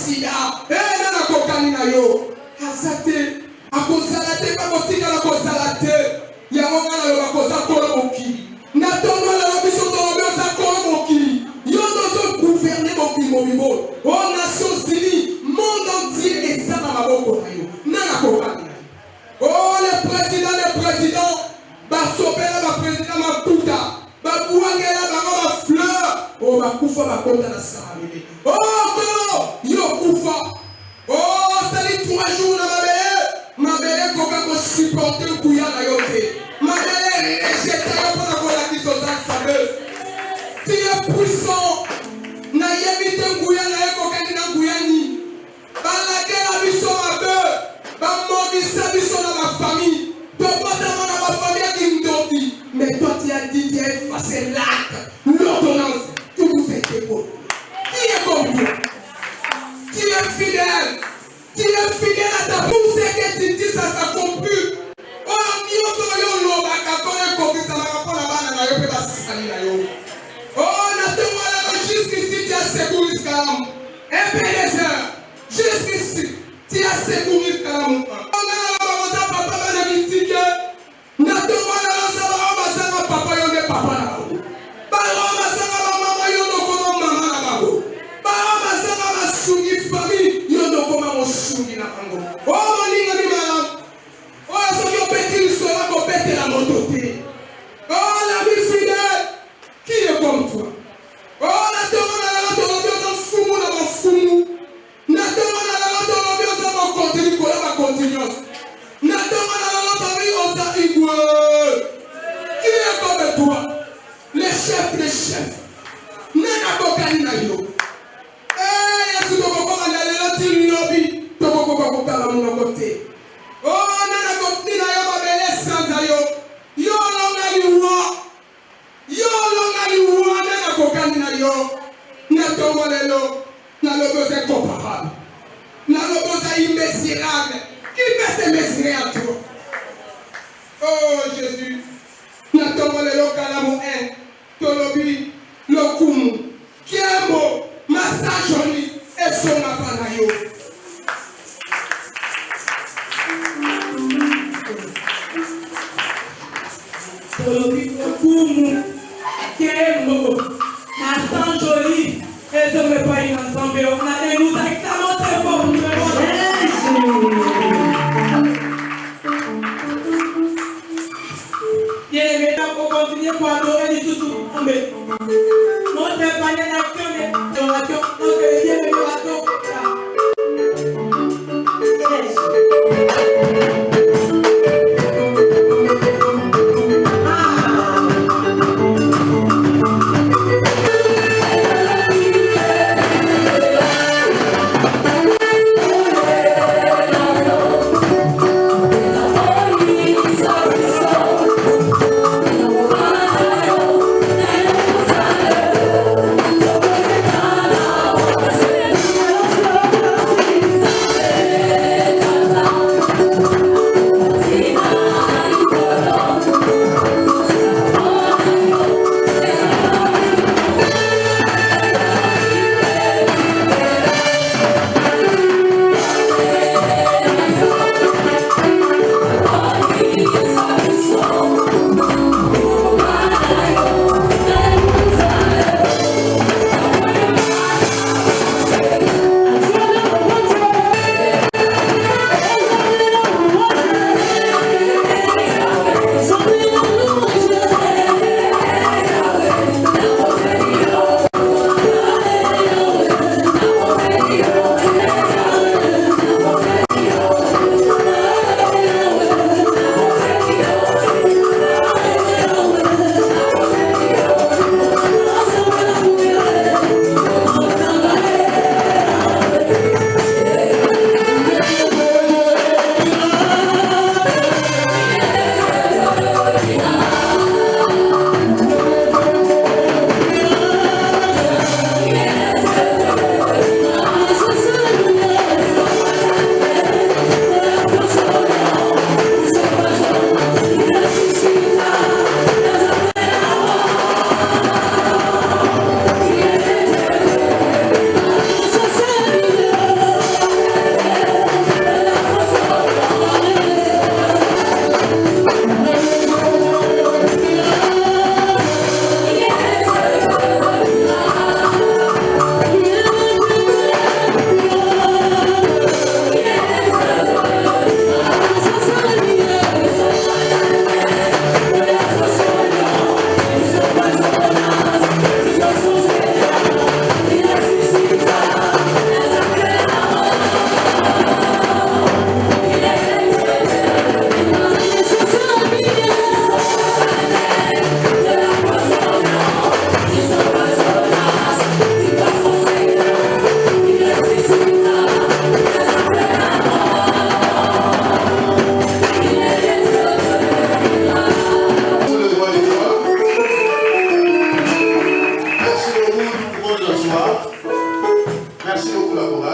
sida. Na kokani na yo. Azate. Akozalate ba motika la kozalate. Ya monga na lo bakoza kolo mokili. Na tondo la biso to beoza kolo mokili. Yo dozo gouverner mokili mobimbo. Oh Nations Unies, monde entier et ça na maboko na yo. Na kokani na yo. Oh le président basopela ba président makuta. Babuangela bango ba fleur. Oh bakufa bakota na sahamile. Oh yo kufa. Oh sali 3 jours na mabele koka ko supporter kuya na yo te. Mabele rejeta yo pona ko la kiso za sabe. Tu es puissant. Na yebite kuya na yo koka ni na kuyani. Balakela biso mabe. Ba mobisa biso na ma famille. Tobatama na ma famille qui m'doti. Mais toi tu as dit tu as effacé l'acte, l'ordonnance. Tu vous faites dépôt. Qui est comme toi? Tu es fidèle. Tu es fidèle à ta bouche. Ce que tu dis, ça s'accomplit. Oh, Dieu, soyons l'homme à capone comme ça va pas la banane na yo pe ba sali na yo. Oh, n'attends-moi là jusqu'ici tu as secouru Kalam. Ebenezer, jusqu'ici tu as secouru Kalam. Oh, na papa ba mitique. N'attends-moi là ça va ça va papa yo de papa na yo. Ba ma ça va maman yo no comme maman na yo. Ba ma ça va sungi famille yo no comme mon sungi na kango. Oh, moninga ni malade. Oh, ça yo petit sera ko péter la moto. Oh, la vie fidèle. Qui est comme toi? Oh, n'attends-moi là dans fumu na mon fumu. N'attends-moi là dans mon continue ko la continuance. N'attends-moi là dans igwe. Qui est comme toi? Les chefs. Nana kokani na yo. Yesu ko ko na lelo ti lobi. To ko kala mo côté. Oh, nana kokani na yo mabele santa yo. Yo longa liwa nana kokani na yo. Na tomo lelo. Na lobo c'est comparable. Na lobo c'est immesurable. Qui peut se mesurer à toi? Oh Jésus. Na tomo lelo kalamu en. Tolobi lokumu. Kiemo. Masajoni. Et son apanayo. Tolobi lokumu. Kiemo. Masajoni. Et son apanayo ensemble. On a des nous examens très forts. Bien-aimé, pour continuer pour adorer les sous-sous. Montre pas l'action de l'adoration. Donc, bien-aimé, l'adoration.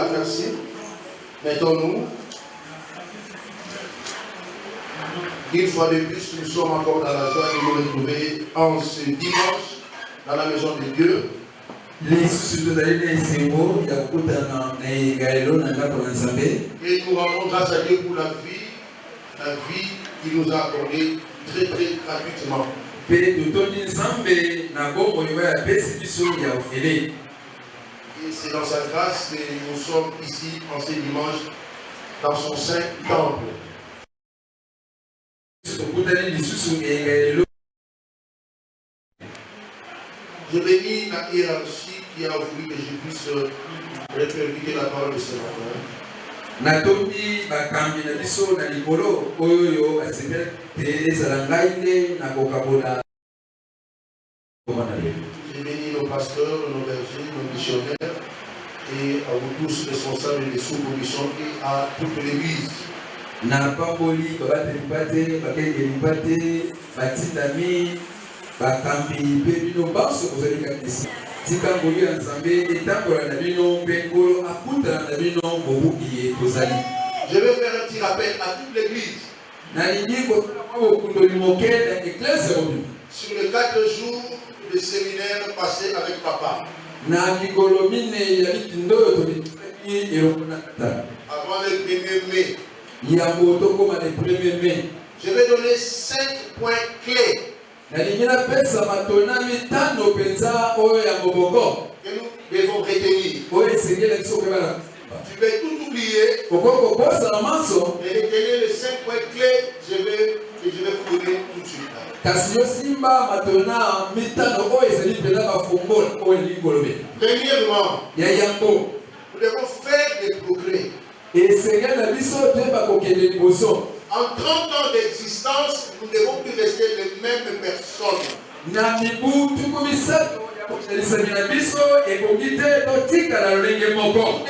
Seigneur, merci. Mettons-nous. Une fois de plus, nous sommes encore dans la joie de nous retrouver en ce dimanche dans la maison de Dieu. Et nous rendons grâce à Dieu pour la vie qu'il nous a accordée très très gratuitement. Et c'est dans sa grâce que nous sommes ici en ce dimanche dans son saint temple. Je bénis la hiérarchie qui a voulu que je puisse répercuter la parole de ce matin. Je bénis nos pasteurs, nos bergers, nos missionnaires et à vous tous responsables des sous-commissions et à toute l'église. Je vais faire un petit rappel à toute l'église. Sur les 4 jours de séminaire passé avec papa. Avant le 1er mai. Je vais donner 5 points clés que nous devons retenir. Tu peux tout oublier et retenir les 5 points clés que je vais vous donner tout de suite. Premièrement, nous devons faire des progrès. En 30 ans d'existence, nous ne devons plus rester les mêmes personnes. Nous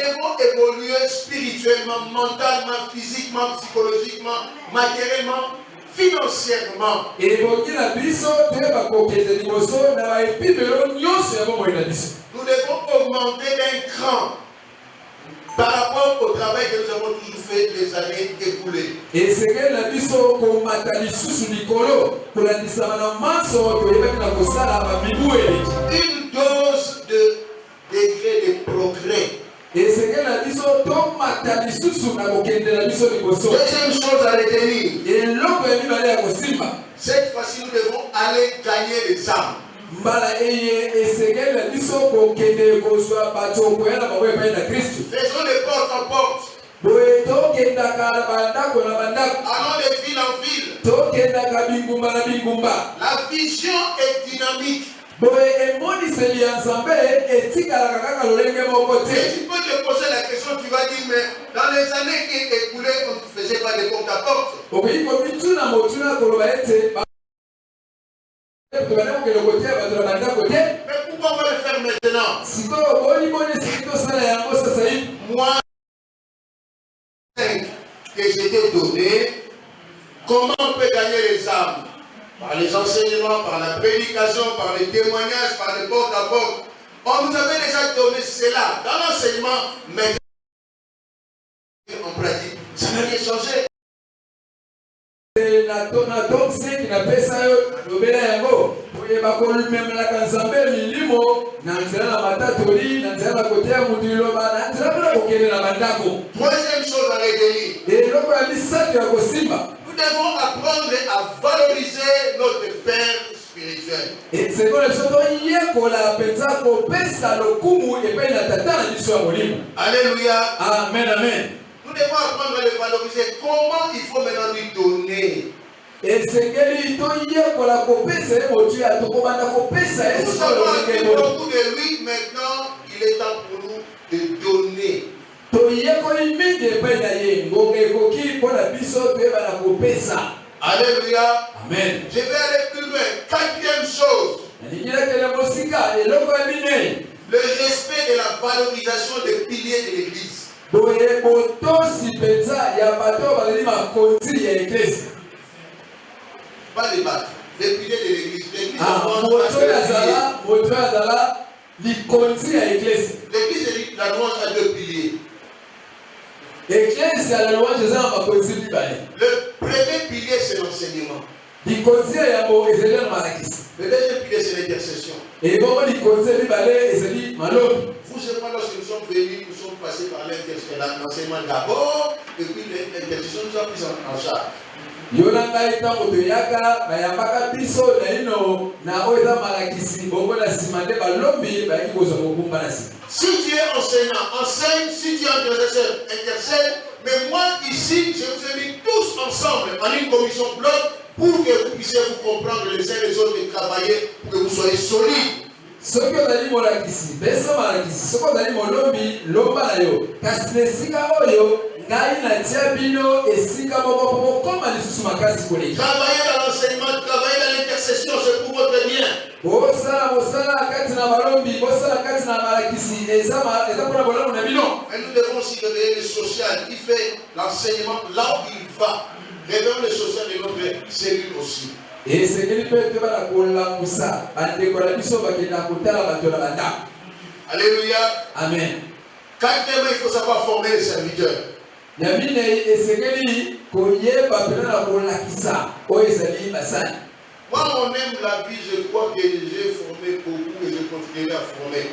devons évoluer spirituellement, mentalement, physiquement, psychologiquement, matériellement, financièrement. Nous devons augmenter d'un cran par rapport au travail que nous avons toujours fait les années écoulées. Une dose de degré de progrès. Deuxième chose à retenir. Cette fois-ci, nous devons aller gagner les âmes. Faisons de porte en porte. Allons de ville en ville. La vision est dynamique. Et tu peux te poser la question, tu vas dire, mais dans les années qui écoulées, on ne faisait pas de porte à porte. Mais pourquoi on va le faire maintenant? Moi, que je t'ai donné, comment on peut gagner les âmes? Par les enseignements, par la prédication, par les témoignages, par les porte à porte. On nous avait déjà donné cela dans l'enseignement, mais en pratique, ça n'a rien changé. Troisième chose à retenir. Nous devons apprendre à valoriser notre Père spirituel. Alléluia. Amen, amen. Nous devons apprendre à le valoriser. Comment il faut maintenant lui donner? Nous avons appris beaucoup de lui, maintenant il est temps pour nous de donner. Alléluia. Amen. Je vais aller plus loin. Quatrième chose. Le respect et la valorisation des piliers de l'église. Pas les battre. Les piliers de l'église. L'église la louange a 2 piliers. Église ya la louange eza na makonzi mibale. Le premier pilier, c'est l'enseignement. Likonzi yango ezali na malakisi. Le deuxième pilier, c'est l'intercession. Et bongo likonzi mibale ezali malobi. Vous savez, lorsque nous sommes venus, nous sommes passés par l'enseignement d'abord, et puis l'intercession nous a pris en charge. Yona ngai ntango toyaka bayambaka biso na ino na oyo eza malakisi bongo na nsima nde balombi bayaki kozwa mobumba na nsima. Si tu es enseignant, enseigne. Si tu es intercesseur, intercède. Mais moi, ici, je vous ai mis tous ensemble en une commission bloc pour que vous puissiez vous comprendre les uns les autres et travailler pour que vous soyez solides. Soki ozali molakisi pesa malakisi soki ozali molombi lomba na yo kasi na esika oyo ngai natia bino esika moko po bokoma lisusu makasi koleki. Travailler dans l'enseignement, travailler dans l'intercession, c'est pour votre bien. Bosala kati na balombi bosala kati na malakisi eza mpona bolamu na bino. Et nous devons aussi réveiller le social qui fait l'enseignement là où il va. Réveillons le social de notre cellule aussi. Esengeli mpe te bana kolamusa bandeko na biso bakenda kotala bato na bandako. Alléluia. Amen. Quatrièmement, il faut savoir former les serviteurs. Ya minei esengeli koyeba mpena na kolakisa oyo ezali basali. Moi, on aime la vie, je crois que j'ai formé beaucoup et je continuerai à former.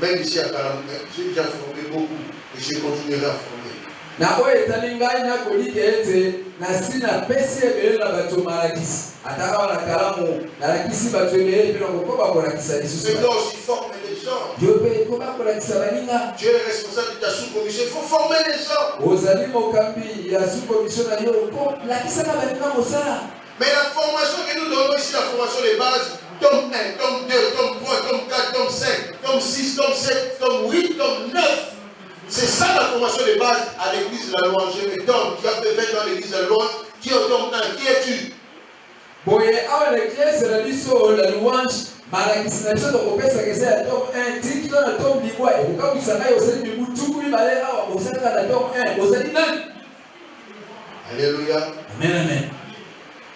Même ici à Kalamouka, j'ai déjà formé beaucoup et je continuerai à former. Na oyo etali ngai nakolika ete nasi napesi ebele na bato malakisi ataka wana kalamu nalakisi bato ebele mpe na kokoba kolakisa lisusu. Je dois aussi former les gens. yo mpe koba kolakisa baninga. Tu es le responsable de ta sous-commission, il faut former les gens. ozali mokambi ya sous-commission na yo mpo lakisaka baninga mosala. Mais la formation que nous donnons ici, la formation de base, tome 1, tome 2, tome 3, tome 4, tome 5, tome 6, tome 7, tome 8, tome 9. C'est ça la formation de base à l'église de la louange. Mais Tom, tu as fait 20 ans à l'église de la louange, qui est au tome 1, qui es-tu? boye awa na eglise na biso la louange malakisi na biso tokopesaka eza ya tome 1 tiki to na tome libwa ekokabwisa ngai ozali mibu tuku mibale awa osalaka na tome 1 ozali nani? Alléluia. Amen, amen.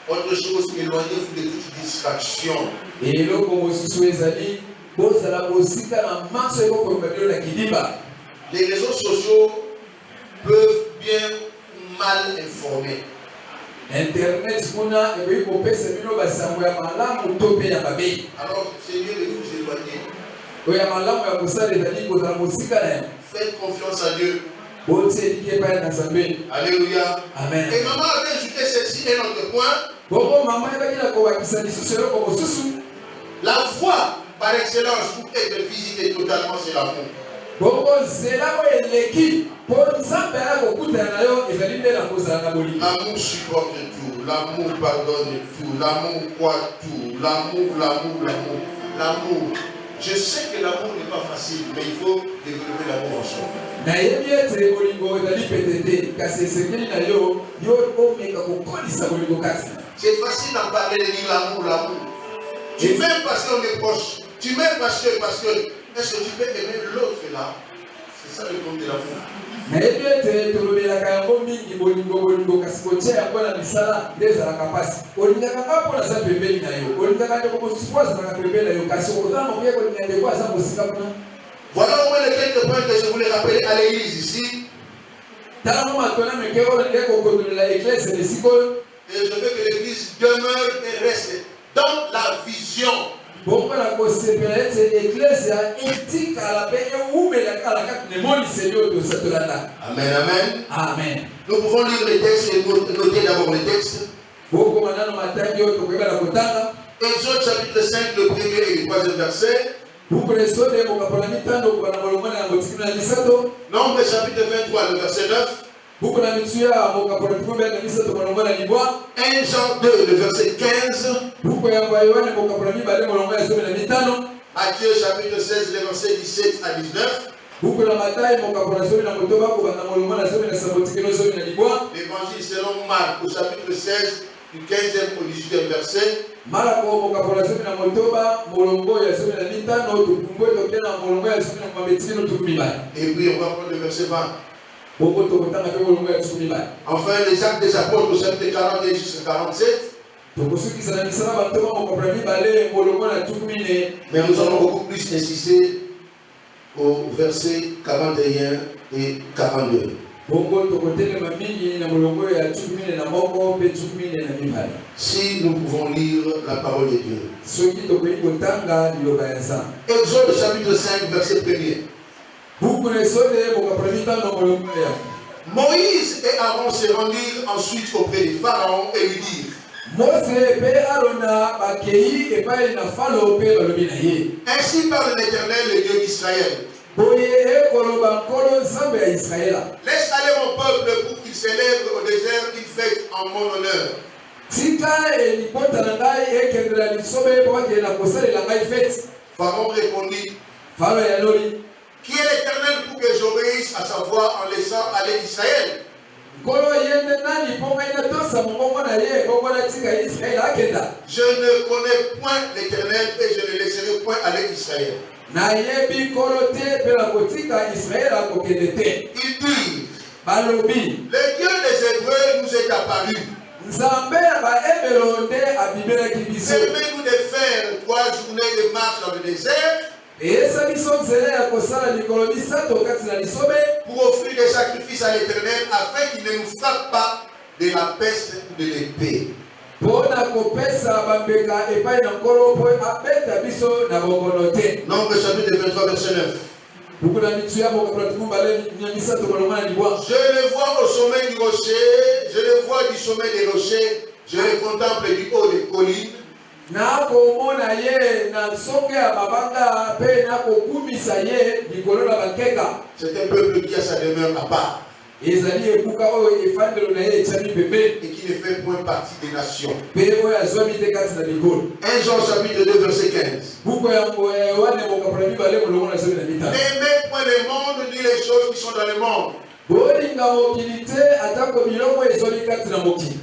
Autre chose, éloignez-vous de toute distraction. eloko mosusu ezali bozala bosika na maso ekokomba bino na kidimba. Les réseaux sociaux peuvent bien mal informer. Internet kuna ekoki kopesa bino basango ya malamu to mpe ya mabe. Alors, c'est mieux de vous éloigner. oyo ya malamu ya kosala ezali kozala mosika na yo. Faites confiance à Dieu. botieliki epai na nzambe. Alléluia. Amen. Et maman avait ajouté ceci, un autre point. bongo mama ebaki na kobakisa lisusu eloko mosusu. La foi, par excellence, pour être visité totalement, c'est l'amour. bongo nzela oyo eleki mpo nzambe aya kokutana na yo ezali nde na kozala na bolingo. L'amour supporte tout, l'amour pardonne tout, l'amour croit tout, l'amour. Je sais que l'amour n'est pas facile, mais il faut développer l'amour en soi. nayebi ete bolingo ezali pete te kasi esengeli na yo yo omeka kokolisa bolingo kati. C'est facile d'en parler de dire l'amour. Tu m'aimes parce qu'on est proche. Tu m'aimes parce que est-ce que tu peux aimer l'autre là? C'est ça le nom de l'amour. nayebi ete tolobelaka yango mingi bolingo kasi kotia yango na misala nde ezalaka mpasi. olingaka nga mpo naza pembeni na yo olingaka ndeko mosusu mpo azalaka pembeni na yo kasi okozala mokoya kolinga ndeko aza mosika kuna. Voilà au moins les quelques points que je voulais rappeler à l'église ici. tala mo matona meke oyo nde kokondolela eglise esika oyo. Et je veux que l'église demeure et reste dans la vision. bongo na kosepela ete eglise etikala mpe ewumelaka na kati na emoniseli oyo tolanda. Amen, amen. Amen. Nous pouvons lire les textes et noter d'abord les textes. bokoma nano matangi oyo tokoyeba na kotanga. Exode chapitre 5, le premier et le troisième verset. buku na esode ekokapola mitano koba na molongo na yango tikino na misato. Nombre chapitre 23, le verset 9. buku na mitu ya mokapola tikumi na misato molongo na libwa. 1 Jean 2, le verset 15. buku yango ya yohane mokapola mibale molongo ya somi na mitano. Matthieu chapitre 16, le verset 17 à 19. buku na matayi mokapola somi na motoba koba na molongo na somi na sambo tikino somi na libwa. L'évangile selon Marc au chapitre 16, du 15e au 18e verset. Marako mokapola somi na motoba molongo ya somi na mitano tukumbo tokena na molongo ya somi na mabetikino tukumi mibale. Et puis on va prendre le verset 20. boko tokotanga mpe molongo ya tukumi mibale. Enfin, les actes des apôtres au chapitre 41 jusqu'à 47. tokosukisa na misala bantoma mokapola mibale molongo na tukumi ne. Mais nous allons beaucoup plus insister au verset 41 et 42. Si nous pouvons lire la parole de Dieu. Exode chapitre 5, verset 1er. Moïse et Aaron se rendirent ensuite auprès du Pharaon et lui dirent: ainsi parle l'Éternel, le Dieu d'Israël. Laisse aller mon peuple pour qu'il célèbre au désert une fête en mon honneur. Pharaon répondit: qui est l'Éternel pour que j'obéisse à sa voix en laissant aller Israël? Je ne connais point l'Éternel et je ne laisserai point aller Israël. Ils disent: le Dieu des Hébreux nous est apparu. Permets-nous de faire 3 journées de marche dans le désert pour offrir des sacrifices à l'Éternel afin qu'il ne nous frappe pas de la peste ou de l'épée. Nombre chapitre 23 verset 9. Je le vois au sommet du rocher, je le vois du sommet des rochers, je le contemple du haut des collines. C'est un peuple qui a sa demeure à part et qui ne fait point partie des nations. 1 Jean chapitre 2 verset 15. N'aimez point le monde ni les choses qui sont dans le monde.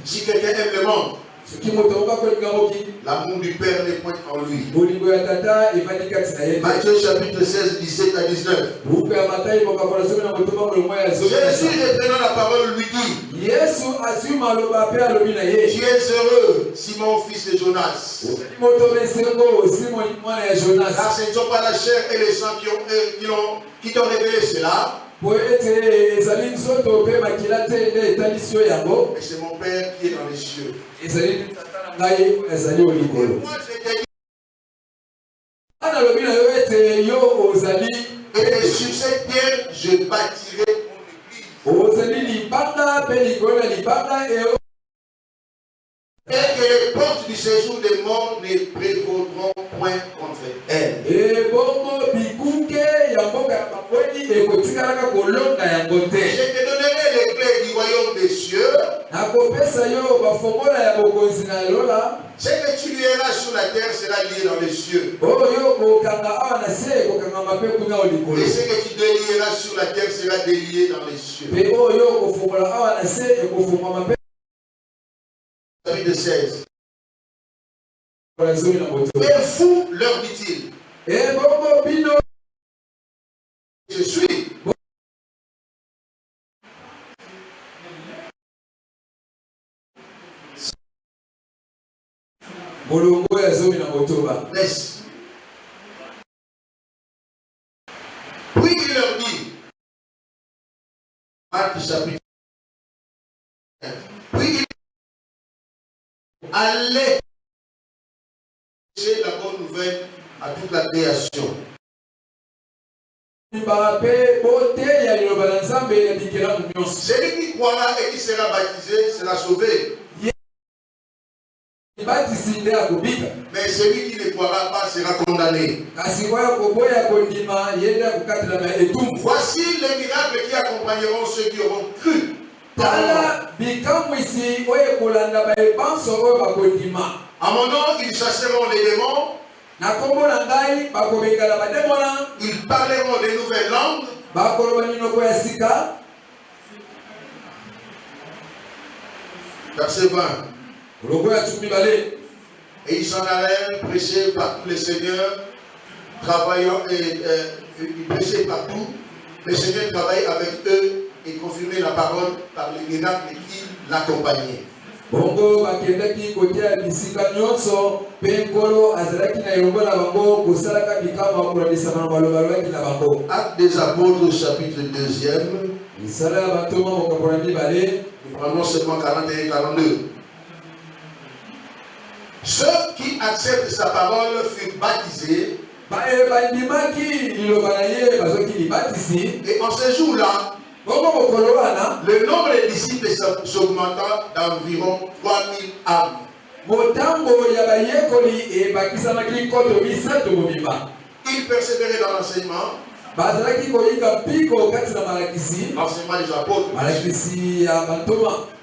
Si quelqu'un aime le monde, l'amour du Père n'est point en lui. Matthieu chapitre 16, 17 à 19. Jésus reprenant la parole lui dit: tu es heureux, Simon fils de Jonas, car ce ne sont pas la chair et le sang qui t'ont révélé cela, mais c'est mon Père qui est dans les cieux. Et moi je t'ai dit, et sur cette pierre je bâtirai mon église, et que les portes du séjour des morts ne prévaudront point contre elle. Je te donnerai les clés du royaume des cieux. Ce que tu lieras sur la terre sera lié dans les cieux. Et ce que tu délieras sur la terre sera délié dans les cieux. Chapitre 16. Mais fou, leur dit-il, je suis. Laisse. Puis il leur dit, Marc chapitre 1. Puis il allez chercher la bonne nouvelle à toute la création. Celui qui croira et qui sera baptisé sera sauvé. Mais celui qui ne croira pas sera condamné. Voici les miracles qui accompagneront ceux qui auront cru. À mon nom, ils chasseront les démons. Ils parleront de nouvelles langues. Verset 20. Et ils s'en allèrent prêcher partout les seigneurs, travaillant et ils prêchaient partout. Les seigneurs travaillaient avec eux et confirmaient la parole par les miracles qui l'accompagnaient. Actes des apôtres, chapitre 2, Nous prenons seulement 41 et 42. Ceux qui acceptent sa parole furent baptisés. Et en ce jour-là, le nombre des disciples s'augmenta d'environ 3000 âmes. Ils persévéraient dans l'enseignement. L'enseignement des apôtres.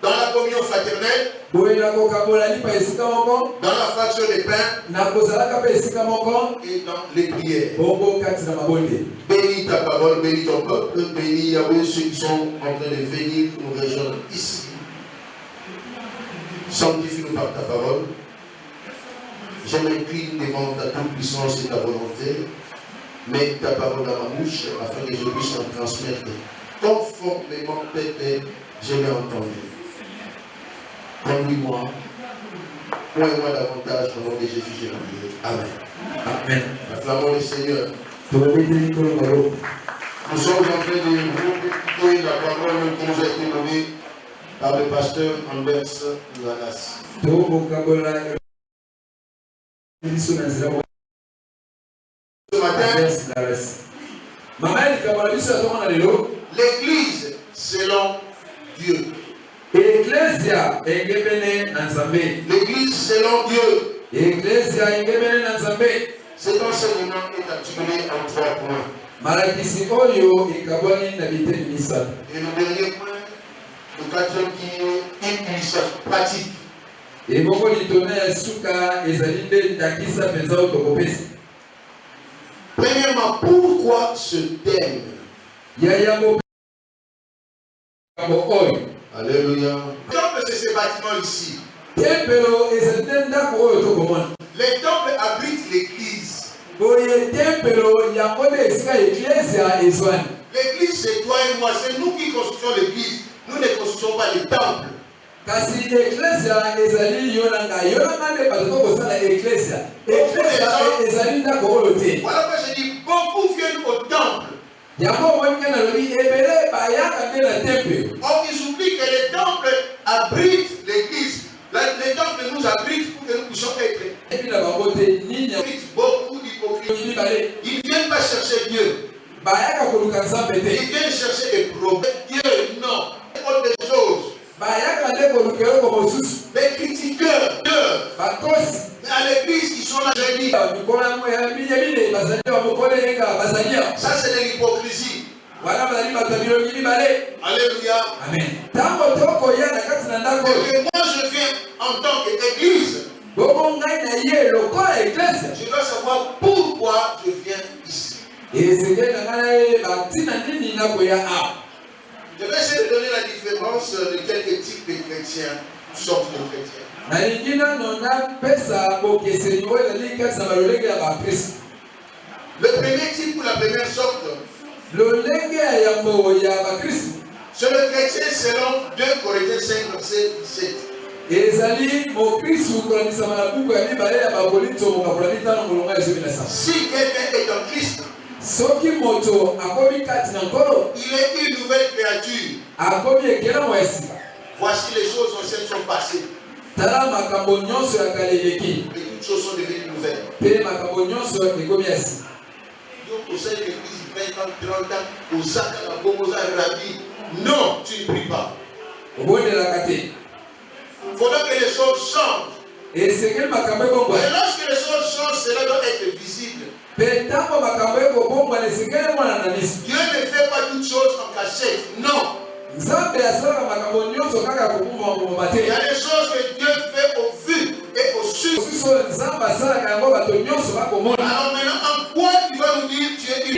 Dans la communion fraternelle. Dans la fraction des pains. Et dans les prières. Bénis ta parole, bénis ton peuple, bénis Yahweh ceux qui sont en train de venir nous rejoindre ici. Sanctifie-nous par ta parole. Je m'incline devant ta toute puissance et ta volonté. Mets ta parole dans ma bouche afin que je puisse en transmettre conformément que je l'ai entendu. Conduis-moi, point-moi davantage au nom de Jésus, j'ai prié. Amen. Amen. Acclamons le Seigneur. Nous sommes en train de écouter la parole qui nous a été donnée par le pasteur Anders Lalas. Ce matin, l'église selon Dieu. L'église selon Dieu. Cet enseignement est articulé en 3 points. Et le dernier point, le 4e qui est impuissant, pratique. Premièrement, pourquoi ce thème? Alléluia. Le temple, c'est ce bâtiment ici. Le temple abrite l'église. L'église, c'est toi et moi. C'est nous qui construisons l'église. Nous ne construisons pas le temple. Voilà pourquoi je dis beaucoup viennent au temple. Or, ils oublient que le temple abrite l'église. Le temple nous abrite pour que nous puissions être. Beaucoup d'hypocrites. Ils ne viennent pas chercher Dieu. Ils viennent chercher des problèmes. Dieu, non. Autre chose. Les critiqueurs, Dieu. Mais à l'église, ils sont là jeudi. Ça, c'est de l'hypocrisie. Alléluia. Amen. Et que moi, je viens en tant qu'église. Je dois savoir pourquoi je viens ici. Je vais essayer de donner la différence de quelques types de chrétiens, sortes de chrétiens. Le premier type ou la première sorte, c'est le chrétien selon 2 Corinthiens 5, verset 17. Si quelqu'un est en Christ, il est une nouvelle créature. Voici les choses anciennes sont passées. Et toutes choses sont devenues nouvelles. Donc, au sein de l'église, 20 ans, 30 ans, aux actes, non, tu ne pries pas. Il faudra que les choses changent. Et lorsque les choses changent, cela doit être visible. Dieu ne fait pas toutes choses en cachette. Non. Il y a des choses que Dieu fait au vu et au su. Alors maintenant, en quoi tu vas nous dire tu es une...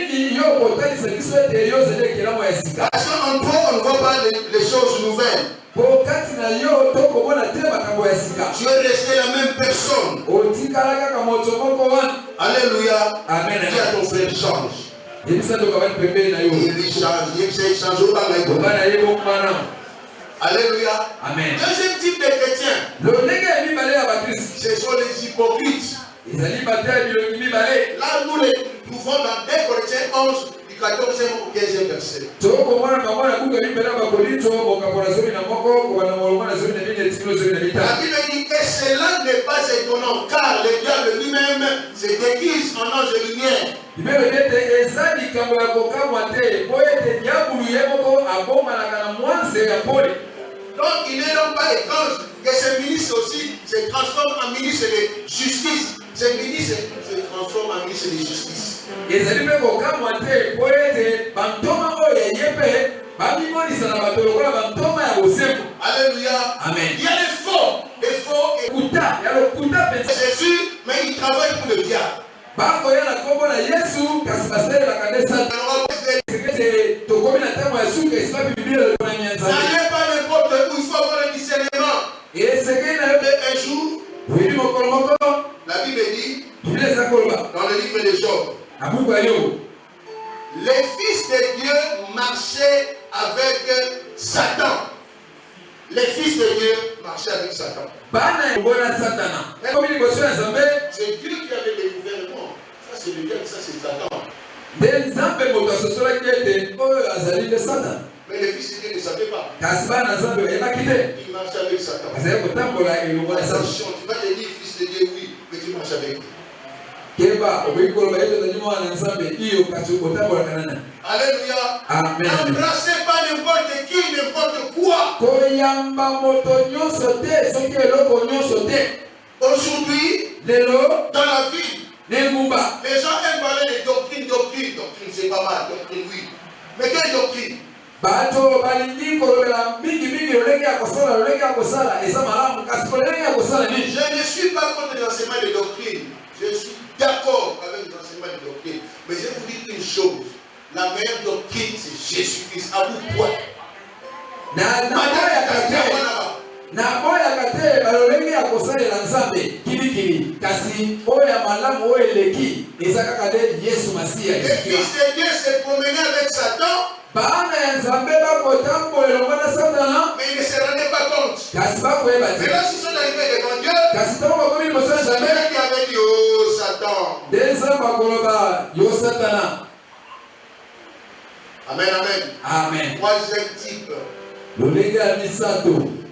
Parce qu'en toi, on ne voit pas les choses nouvelles. Tu es resté la même personne. Alléluia. Amen. Dis à ton frère, change. Il change. Alléluia. Amen. Deuxième type de chrétiens, ce sont les hypocrites. Là, nous les trouvons dans 2 Corinthiens 11, du 14e au 15e verset. La Bible dit que cela n'est pas étonnant, car le diable lui-même se déguise en ange de lumière. Donc il n'est donc pas étrange que ce ministre aussi se transforme en ministre de justice. Ce ministre se transforme en ministre de justice. Alléluia. Amen. Il y a des faux et Jésus, mais il travaille pour le diable. N'allez pas n'importe où, il faut avoir le discernement. Un jour, la Bible dit, dans le livre de Job, les fils de Dieu marchaient avec Satan. Les fils de Dieu marchaient avec Satan. C'est Dieu qui avait découvert le monde. Ça c'est le diable, ça c'est Satan. Mais les fils de Dieu ne savaient pas. Ils marchaient avec Satan. Attention, tu vas te dire fils de Dieu, oui, mais tu marches avec lui. Alléluia. N'embrassez pas n'importe qui, n'importe quoi. Aujourd'hui, dans la ville, les gens aiment parler de doctrine. Doctrine, c'est pas mal. Doctrine, oui. Mais quelle doctrine? Je ne suis pas contre l'enseignement de doctrine. Je suis d'accord avec l'enseignement de doctrine. Mais je vous dis une chose. La meilleure doctrine, c'est Jésus-Christ. À vous quoi? Les fils de Dieu se promenaient avec Satan. Mais ils ne se rendaient pas compte. Mais là, s'ils sont arrivés devant Dieu, c'est Dieu qui avait dit, oh Satan. Amen, amen. Troisième type.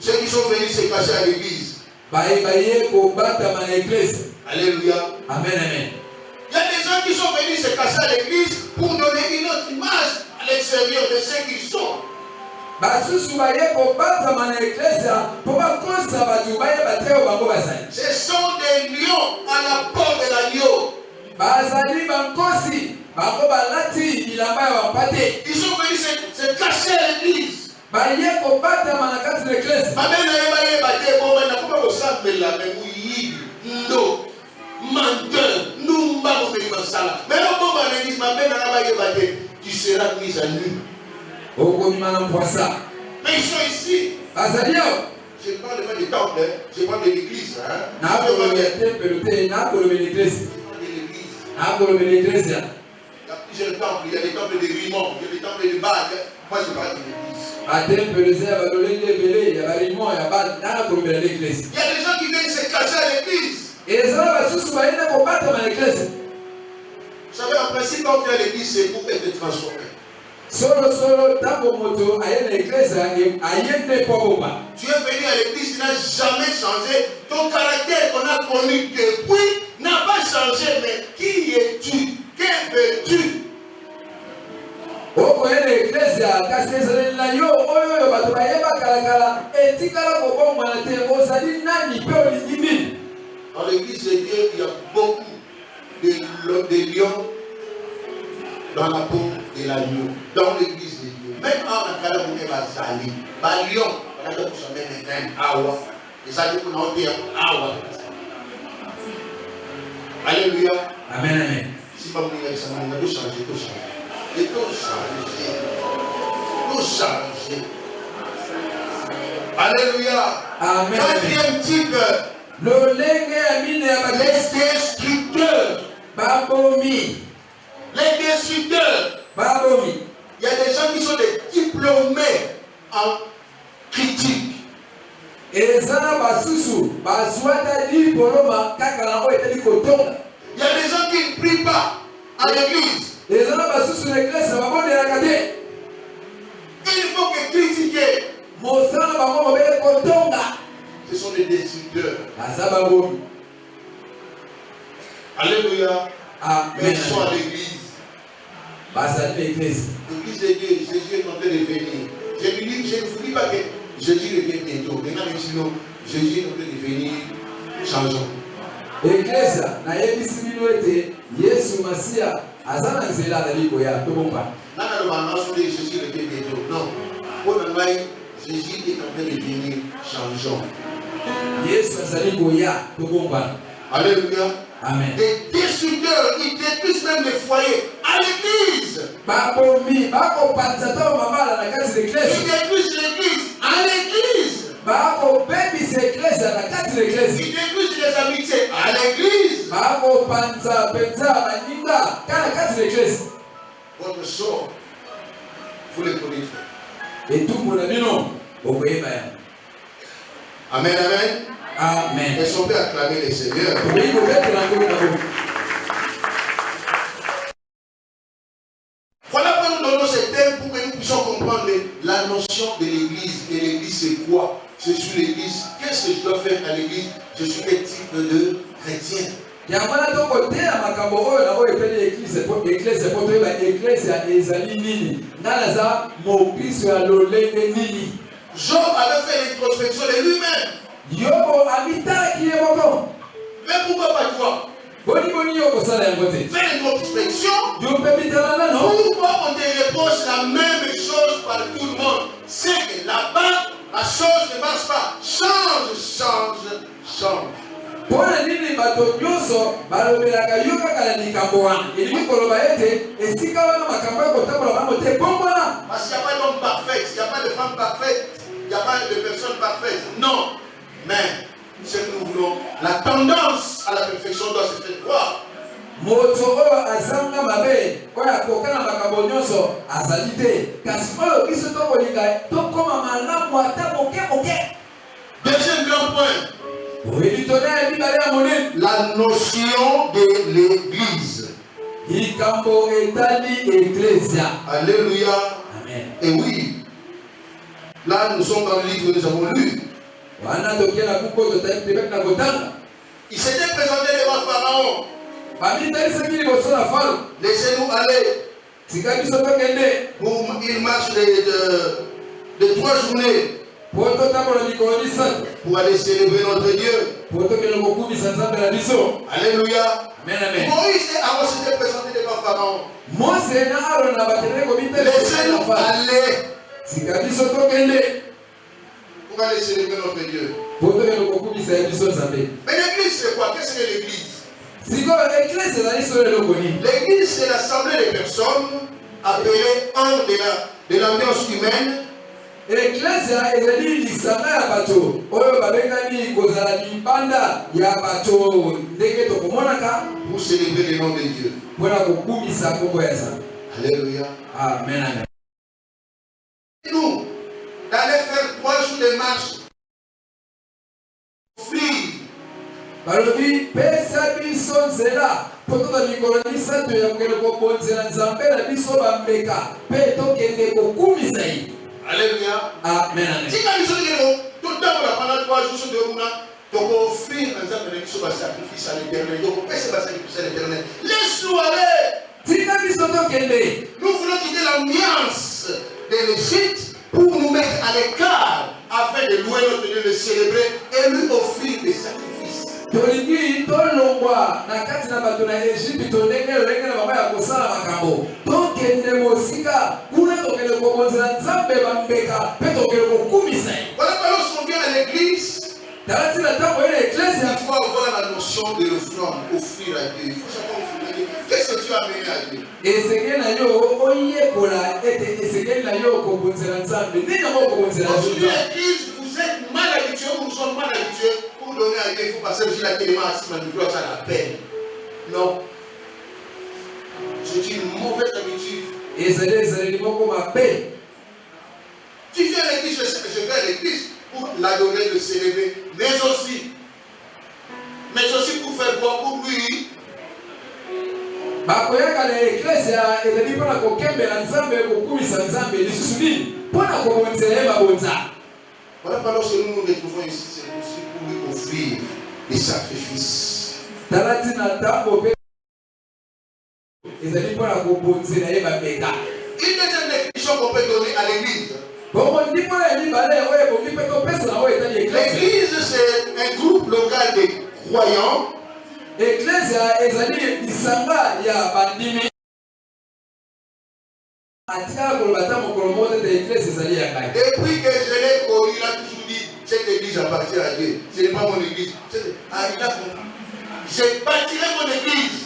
Ceux qui sont venus se cacher à l'église. Alléluia. Amen. Il y a des gens qui sont venus se cacher à l'église pour donner une autre image à l'extérieur de ce qu'ils sont. Ce sont des lions à la porte de l'agneau. Ils sont venus se cacher à l'église. Tu seras mis à nu. Mais ils sont ici. Je parle pas du temple, je parle de l'église. Je parle de l'église. Il y a plusieurs temples, il y a des temples de Rimon, il y a des temples de Baal. Moi je parle de l'église. Il y a des gens qui viennent se cacher à l'église. Vous savez, en principe, quand tu es à l'église, c'est pour être transformé. Tu es venu à l'église, tu n'as jamais changé. Ton caractère qu'on a connu depuis n'a pas changé. Mais qui es-tu? Que veux-tu? Dans l'église de Dieu, il y a beaucoup de lions dans la peau de l'agneau. Dans l'église de Dieu. Même en Akala, vous n'avez pas sali. Les lions, vous n'avez pas sali. Awa. Les agneaux, vous n'avez pas awa. Alléluia. Amen. Si pas vous n'avez pas sali, vous n'avez pas changé, tout changé. Et tout changé. Tout changé. Alléluia. Amen. Quatrième type. Les destructeurs. Les destructeurs. Il y a des gens qui sont des diplômés en critique. Il y a des gens qui ne prient pas à l'église. Et là, bah, sous l'église, ça va bon de la cadet. Il faut que critiquer. Ce sont des destructeurs. Alléluia. Mais ils sont à l'église. L'église de Dieu, Jésus est en train de venir. Je ne vous dis pas que Jésus revient bientôt. Maintenant, sinon, Jésus est en train de venir. Changeons. L'église, Yesu Masia, Azana Zela Dalikoya, Tobomba. Jésus revient bientôt. Non. Pour le maïs, Jésus est en train de venir. Changeons. Yesu Azalikoya, Tobomba. Alléluia. Amen. Des destructeurs, ils détruisent même les foyers à l'église. Ils détruisent l'église à l'église. Ils détruisent les amitiés à l'église. Votre sort, vous le connaissez. Et tout mon ami, non. Amen, amen. Amen. Est-ce qu'on peut acclamer les Seigneurs? Voilà pourquoi nous donnons ce thème pour que nous puissions comprendre la notion de l'église. Et l'église, c'est quoi? Je suis l'église. Qu'est-ce que je dois faire à l'église? Je suis quel type de chrétien? Job avait fait l'introspection de lui-même. Mais pourquoi pas toi? Fais l'introspection. Pourquoi on te reproche la même chose par tout le monde? C'est que là-bas, la chose ne marche pas. Change, change, change. Parce qu'il n'y a pas d'homme parfait, il n'y a pas de femme parfaite, il n'y a pas de personne parfaite. Non. Mais ce que nous voulons, la tendance à la perfection doit se faire voir. Deuxième grand point. La notion de l'église. Alléluia. Amen. Et oui, là nous sommes dans le livre que nous avons lu. Il s'était présenté devant Pharaon. Laissez-nous aller. Pour une marche de 3 journées. Pour aller célébrer notre Dieu. Alléluia. Moïse et Aaron s'étaient présentés devant Pharaon. Laissez-nous aller. Pour aller célébrer notre Dieu. Mais l'église c'est quoi? Qu'est-ce que l'église? L'église c'est l'assemblée des personnes appelées hors de l'ambiance humaine. Pour célébrer le nom de Dieu. Alléluia. Amen. Nous, d'aller faire 3 jours de marche. Alléluia. Amen. Si quand nous tout le temps pendant 3 jours sur 2 mois, tu vas offrir un sacrifice à l'éternel. Tu vas sacrifice à l'éternel. Laisse-nous aller. Nous voulons quitter l'ambiance de l'Égypte pour nous mettre à l'écart afin de louer notre Dieu, de célébrer et lui offrir des sacrifices. Voilà pourquoi lorsqu'on vient à l'église, il faut avoir la notion de l'offrande, offrir à Dieu. Il faut savoir offrir à Dieu. Qu'est-ce que tu as amené à Dieu? Aujourd'hui, l'église, vous êtes mal habitués, ou nous sommes mal habitués pour donner à Dieu. Il faut passer sur la téléma à gloire, ça la peine. Non. C'est une mauvaise habitude. Tu viens à l'église, je vais à l'église pour l'adorer, le célébrer, mais aussi pour faire quoi? Pour lui bakoyaka na eklesia ezali mpona kokembela nzambe kokumisa nzambe lisusu nini mpona kobonzela ye babonza. Voilà pourquoi lorsque nous nous retrouvons ici, c'est aussi pour lui offrir des sacrifices. tala ntina ntango mpe ezali mpona kobonzela ye bambeka. Une deuxième définition qu'on peut donner à l'église. bongo ndi mpona ya mibale oyo ebongi mpe topesa na oyo etali eklesia. L'église, c'est un groupe local de croyants. Eklesia ezali lisanga ya bandimi. Atikala koloba ata mokolo moko tete eklesia ezali ya ngai. Depuis que je l'ai connu, il a toujours dit cette église appartient à Dieu. Ce n'est pas mon église. Ah, il a compris. Je bâtirai mon église.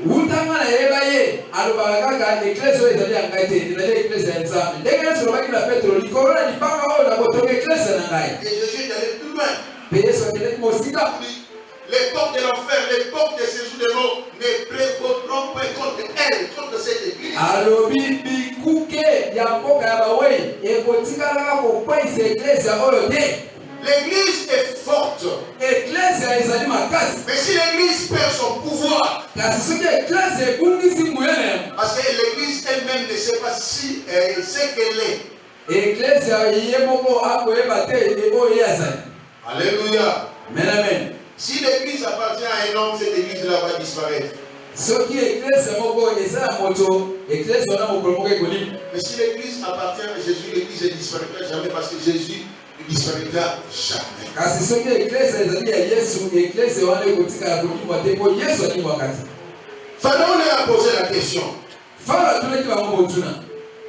Wutanga na yeba ye alobaka kaka eklesia oyo ezali ya ngai te ezali eklesia ya nzambe. Ndenge yesu alobaki na Petro likolo na libanga oyo nakotonga eklesia na ngai. Et Jésus est allé plus loin. Mpe yesu akendeki mosika. Les portes de l'enfer, les portes de séjour de mort ne prévaudront pas contre elle, contre cette église. Alobi bikuke ya mboka ya bawei ekotikalaka kokweyisa eklesia oyo te. L'église est forte. Eklesia ezali makasi. Mais si l'église perd son pouvoir, kasi soki eklesia ebungisi nguyene, parce que l'église elle-même ne sait pas si ce qu'elle est. eklesia ye moko akoyeba te oyo ye azali. Alléluia. Amen, amen. Si l'église appartient à un homme, cette église-là va disparaître. Soki eklesia moko eza ya moto, eklesia wana mokolo moko ekolima. Mais si l'église appartient à Jésus, l'église ne disparaîtra jamais parce que Jésus ne disparaîtra jamais. Kasi soki eklesia ezali ya Yesu, eklesia wana ekotikala kolimwa te mpo Yesu alimwaka te. Pharaon a posé la question. Farao atunaki bango motuna.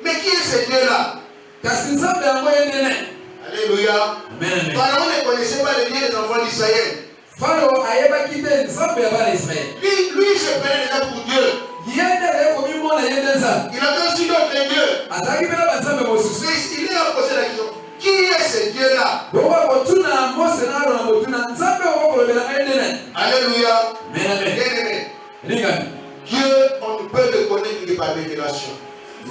Mais qui est ce Dieu-là? Kasi nzambe yango ye nene. Alléluia. Amen, amen. Pharaon ne connaissait pas le Dieu des enfants d'Israël. Farao ayebaki te nzambe ya bana Israele. Lui il se prenait déjà pour Dieu. Ye nde ayekomimona ye nde nzambe. Il avait aussi d'autres dieux. Azalaki mpe na banzambe mosusu. Mais il a posé la question. Qui est ce Dieu-là? bongo kotuna Mose na Aaron na motuna nzambe oyo kolobela ngai nde nani. Alléluia. Amen, amen. Bien-aimé. Lingani. Dieu, on ne peut le connaître que par révélation.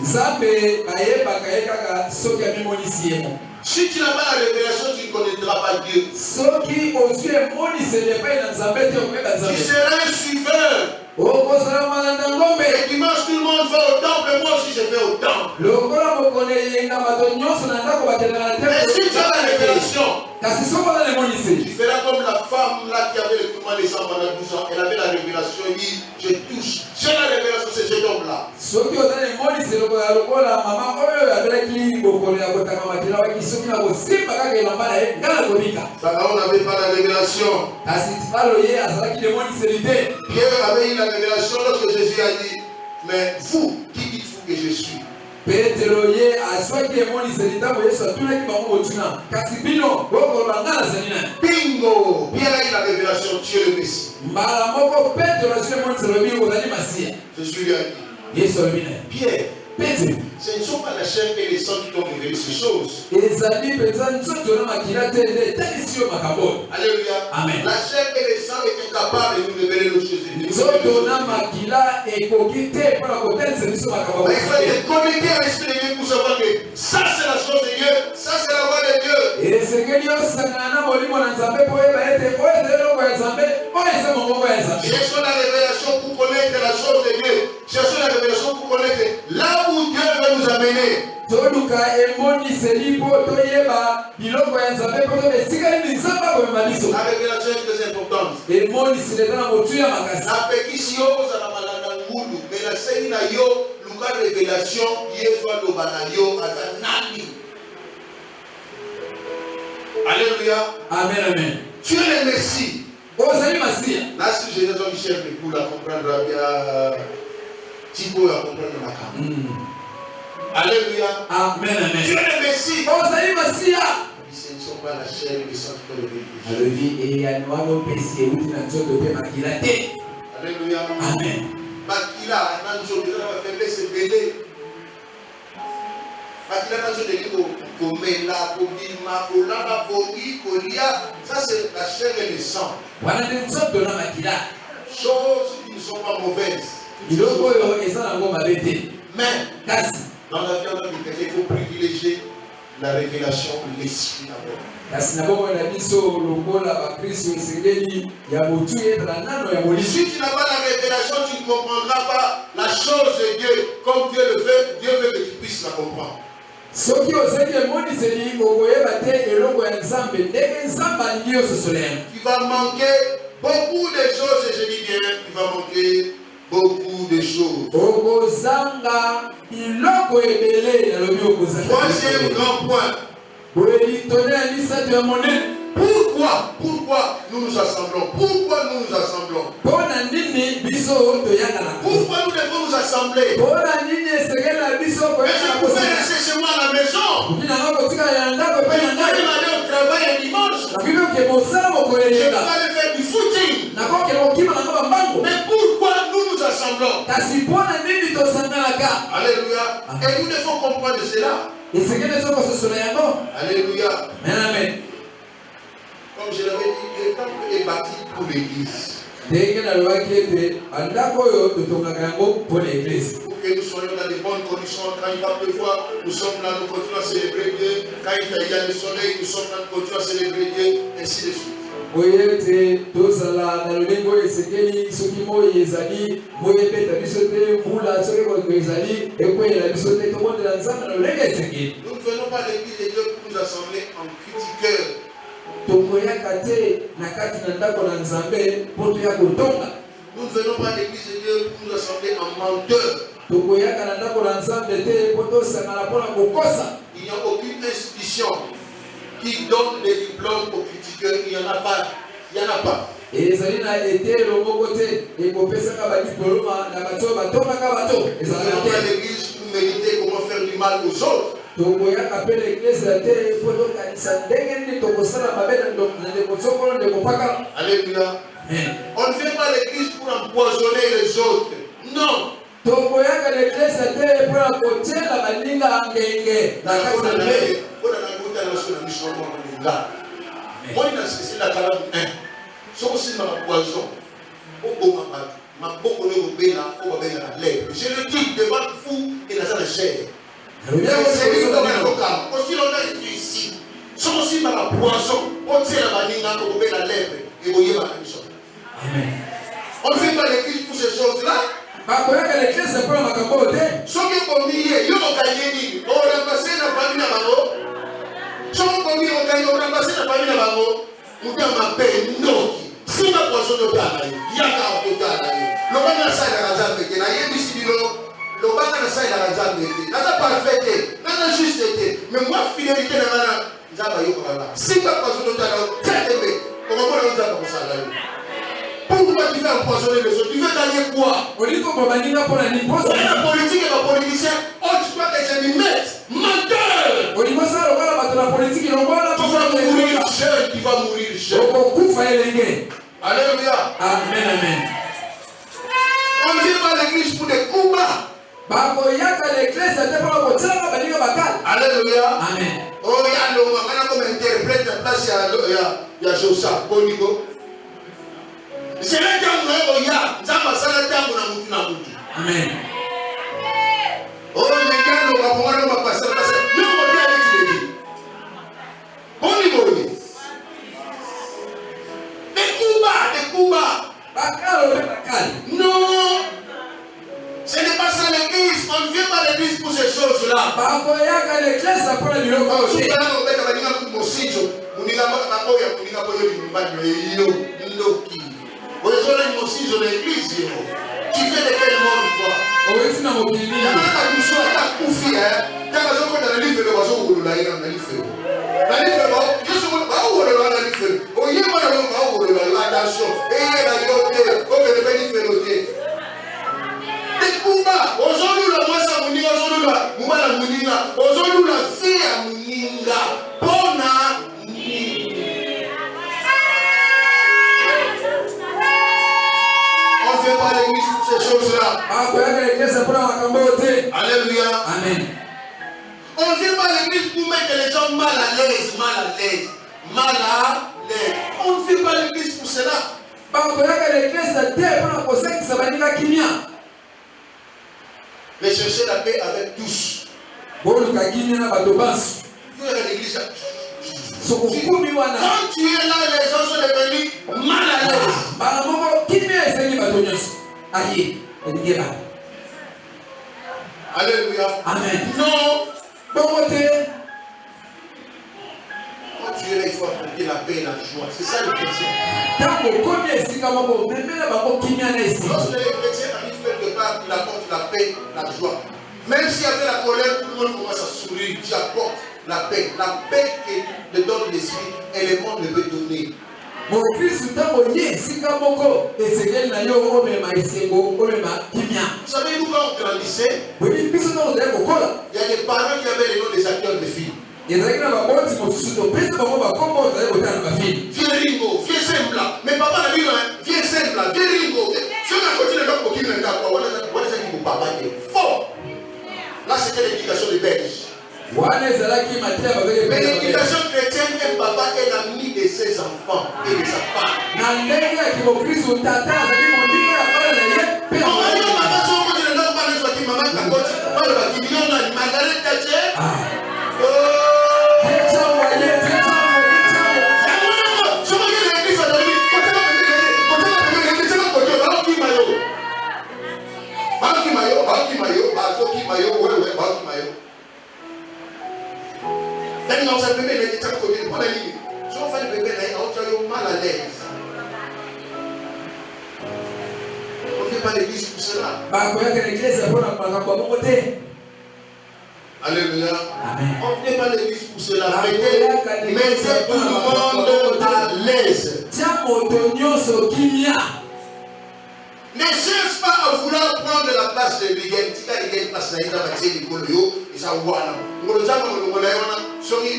Nzambe bayebaka ye kaka soki abimonisi ye moko. Si tu n'as pas la révélation, tu ne connaîtras pas Dieu. Soki ozwi emoniseli epai na nzambe te okoyeba Tu nzambe. seras un suiveur. okozala malanda ngombe. Et dimanche, tout le monde va au temple. Moi aussi, je vais au temple. lokola mokone yenga bato nyonso na ndako bakendaka na Mais si tu as la révélation, kasi soki oza na tu emoniseli feras comme la femme là qui avait le tourment des sangs pendant 12 ans. Elle avait la révélation. Elle dit, je touche. J'ai la révélation, c'est cet homme-là. soki oza na emoniseli okoya lokola mama oyo abelaki bokolo ya kotanga makila waki soki na kosimba kaka elamba na ye nga na kobika. Pharaon n'avait pas la révélation. kasi falo ye azalaki na emoniseli te. Pierre avait eu la révélation lorsque Jésus a dit, mais vous, qui dites-vous que je suis? petelo ye azwaki emoniseli ntango yesu atunaki bango motuna kasi bino bokoloba nga nazali nani. Bingo! Pierre a eu la révélation, tu es le Messie. mbala moko petelo azwi emoniseli obi ozali masiya. Jésus lui a dit, yesu alobi naye Pierre, petelo ce ne sont pas la chair et les sangs qui t'ont révélé ces choses. ezali mpenza nzoto na makila te nde etalisi yo makambo oyo. Alléluia. Amen. La chair et les sangs étaient capables de nous révéler nos choses. nzoto na makila ekoki te mpona kotalisa biso makambo Mais il faut être connecté à l'Esprit de Dieu pour savoir que ça c'est la chose de Dieu, ça c'est la voix de Dieu. esengeli osangana na molimo na nzambe mpo oyeba ete oyo ezali eloko ya nzambe oyo eza mongoko ya nzambe. Cherchons la révélation pour connaître la chose de Dieu. Cherchons la révélation pour connaître là où Dieu veut nous amener. toluka emoniseli mpo toyeba biloko ya nzambe mpo toyeba esika nini nzambe akomema biso. La révélation est très importante. emoniseli eza na motuya makasi. napekisi yo ozala malanda ngulu me nasengi na yo luka révélation yesu aloba na yo aza nani. Alléluia. Amen, amen. Tu es le Messie. ozali masiya. Nasi Jésus Michel Lecoul à comprendre bien Thibaut à comprendre makambo. Alléluia. Amen, amen. Tu es le Messie. ozali masiya. Ce ne sont pas la chair et le sang qui t'ont révélé. alobi eyani wana opesi euti na nzoto mpe makila te. Alléluia. Amen. Makila na nzoto eza na bafaiblesse ebele. Makila na nzoto elingi komela kobima kolala boyi kolia, ça c'est la chair et le sang. wana nde nzoto na makila. Choses qui ne sont pas mauvaises. biloko oyo eza nango mabe te. Mais kasi dans la vie en Afrique, il faut privilégier la révélation de l'esprit d'abord. Si tu n'as pas la révélation, tu ne comprendras pas la chose de Dieu comme Dieu le veut. Dieu veut que tu puisses la comprendre. Tu vas manquer beaucoup de choses, et je dis bien, tu vas manquer beaucoup de choses. Troisième grand point. Pourquoi nous nous assemblons? Pourquoi nous nous assemblons? Pourquoi nous devons nous assembler? Mais je pouvais rester chez moi à la maison. Je pouvais aller au travail un dimanche. Je pouvais aller faire du footing. Mais pourquoi nous nous assemblons? Alléluia. Et nous devons comprendre cela. Alléluia. Amen. Comme je l'avais dit, le temple est bâti pour l'église. Pour que nous soyons dans de bonnes conditions. Quand il va pleuvoir, nous sommes là, nous continuons à célébrer Dieu. Quand il y a le soleil, nous sommes là, nous continuons à célébrer Dieu. Ainsi de suite. Nous ne venons pas à l'église de Dieu pour nous assembler en critiqueurs. Nous ne venons pas à l'église de Dieu pour nous assembler en menteurs. Il n'y a aucune institution qui donne des diplômes aux critiqueurs. Il n'y en a pas. Il n'y en a pas. L'église pour méditer comment faire du mal aux autres. On ne vient pas à l'église pour empoisonner les autres. Non. Je le dis devant le fou et la chair. Aussi longtemps que tu es ici, sont aussi dans la poisson, on tient la banine, on met la lèvre et on y va à la mission. On ne fait pas l'église pour ces choses-là. Ceux qui ont mis, ils ont gagné, on a remplacé la famille à Bango. Ceux qui ont mis, on a remplacé la famille à Bango. On dit à ma paix, non. Si ma poisson de Tana, il y a un peu de Tana. Le monde a ça dans la jambe, il y a un peu le banga na sai na nzambe te na parfaite na juste mais moi fidélité na bana nzamba yo kala singa paso to tala tete on va voir nzamba ko sala yo pourquoi tu fais empoisonner les autres tu veux gagner quoi oliko babaninga pona ni posa na politique ba politicien on tu dois que je m'y mette menteur oliko ça le bala bato la politique non bala tu vas mourir jeune tu vas mourir jeune okufa elenge alléluia amen amen on vient pas à l'église pour des combats. Alléluia. Amen. Oh, il y a l'homme comme interprète la place, il y a Josa, Bonigo. C'est là qu'il y a Amen. Oh, les gars, on va passer. Nous, on va bien l'église. Bonigo. Des combats. Non. Ce n'est pas ça l'église, on ne vient pas à l'église pour ces choses-là. Tu fais de quel monde quoi? Aujourd'hui, la moisa muninga, aujourd'hui, la mumala muninga, aujourd'hui, la fille à muninga, bona on ne fait pas l'église pour ces choses-là. Alléluia. Amen. On ne vient pas à l'église pour mettre les gens mal à l'aise. On ne fait pas l'église pour cela. Mais chercher la paix avec tous. Tu es à l'église. Sokukumiwana. Quand tu es là, les gens sont devenus mal à l'aise. Balamoko kimia esengi batonyos. Aye, ngeba. Alléluia. Amen. Non. Bongote. Quand tu es là, il faut apporter la paix et la joie. C'est ça le chrétien. Tango komi esinga moko memela bako kimia na esi. Lorsque les chrétiens arrivent quelque part, ils apportent la paix, la joie. Même s'il y avait la colère, tout le monde commence à sourire. Tu apportes la paix que te donne l'esprit et le monde ne peut donner. Mon Christ tango ye esinga moko esengeli na yo omema esengo omema kimia. Vous savez, nous quand on grandissait, Boni biso na odele kokola. il y a des parents qui avaient les noms des acteurs de films. Ezalaki na baboti mosusu topesa bango bakombo ozali kotala na bafilme. Viens Ringo, viens Sembla. Mais papa n'a dit non, viens Sembla, viens Ringo. Si on a continué à faire un gars, on a dit que papa est fort. Là, c'était l'éducation des Belges. Mais l'éducation chrétienne, un papa est l'ami de ses enfants et de sa femme. On va dire maman, si on continue à parler de maman, Margaret Thatcher. Mal à l'aise. On ne fait pas l'église pour cela. Alléluia. On ne fait pas l'église pour cela. Mettez tout le monde à l'aise. Ne cherche pas à vouloir prendre la place de l'Église. Si tu as une place, tu as une place. Tu as une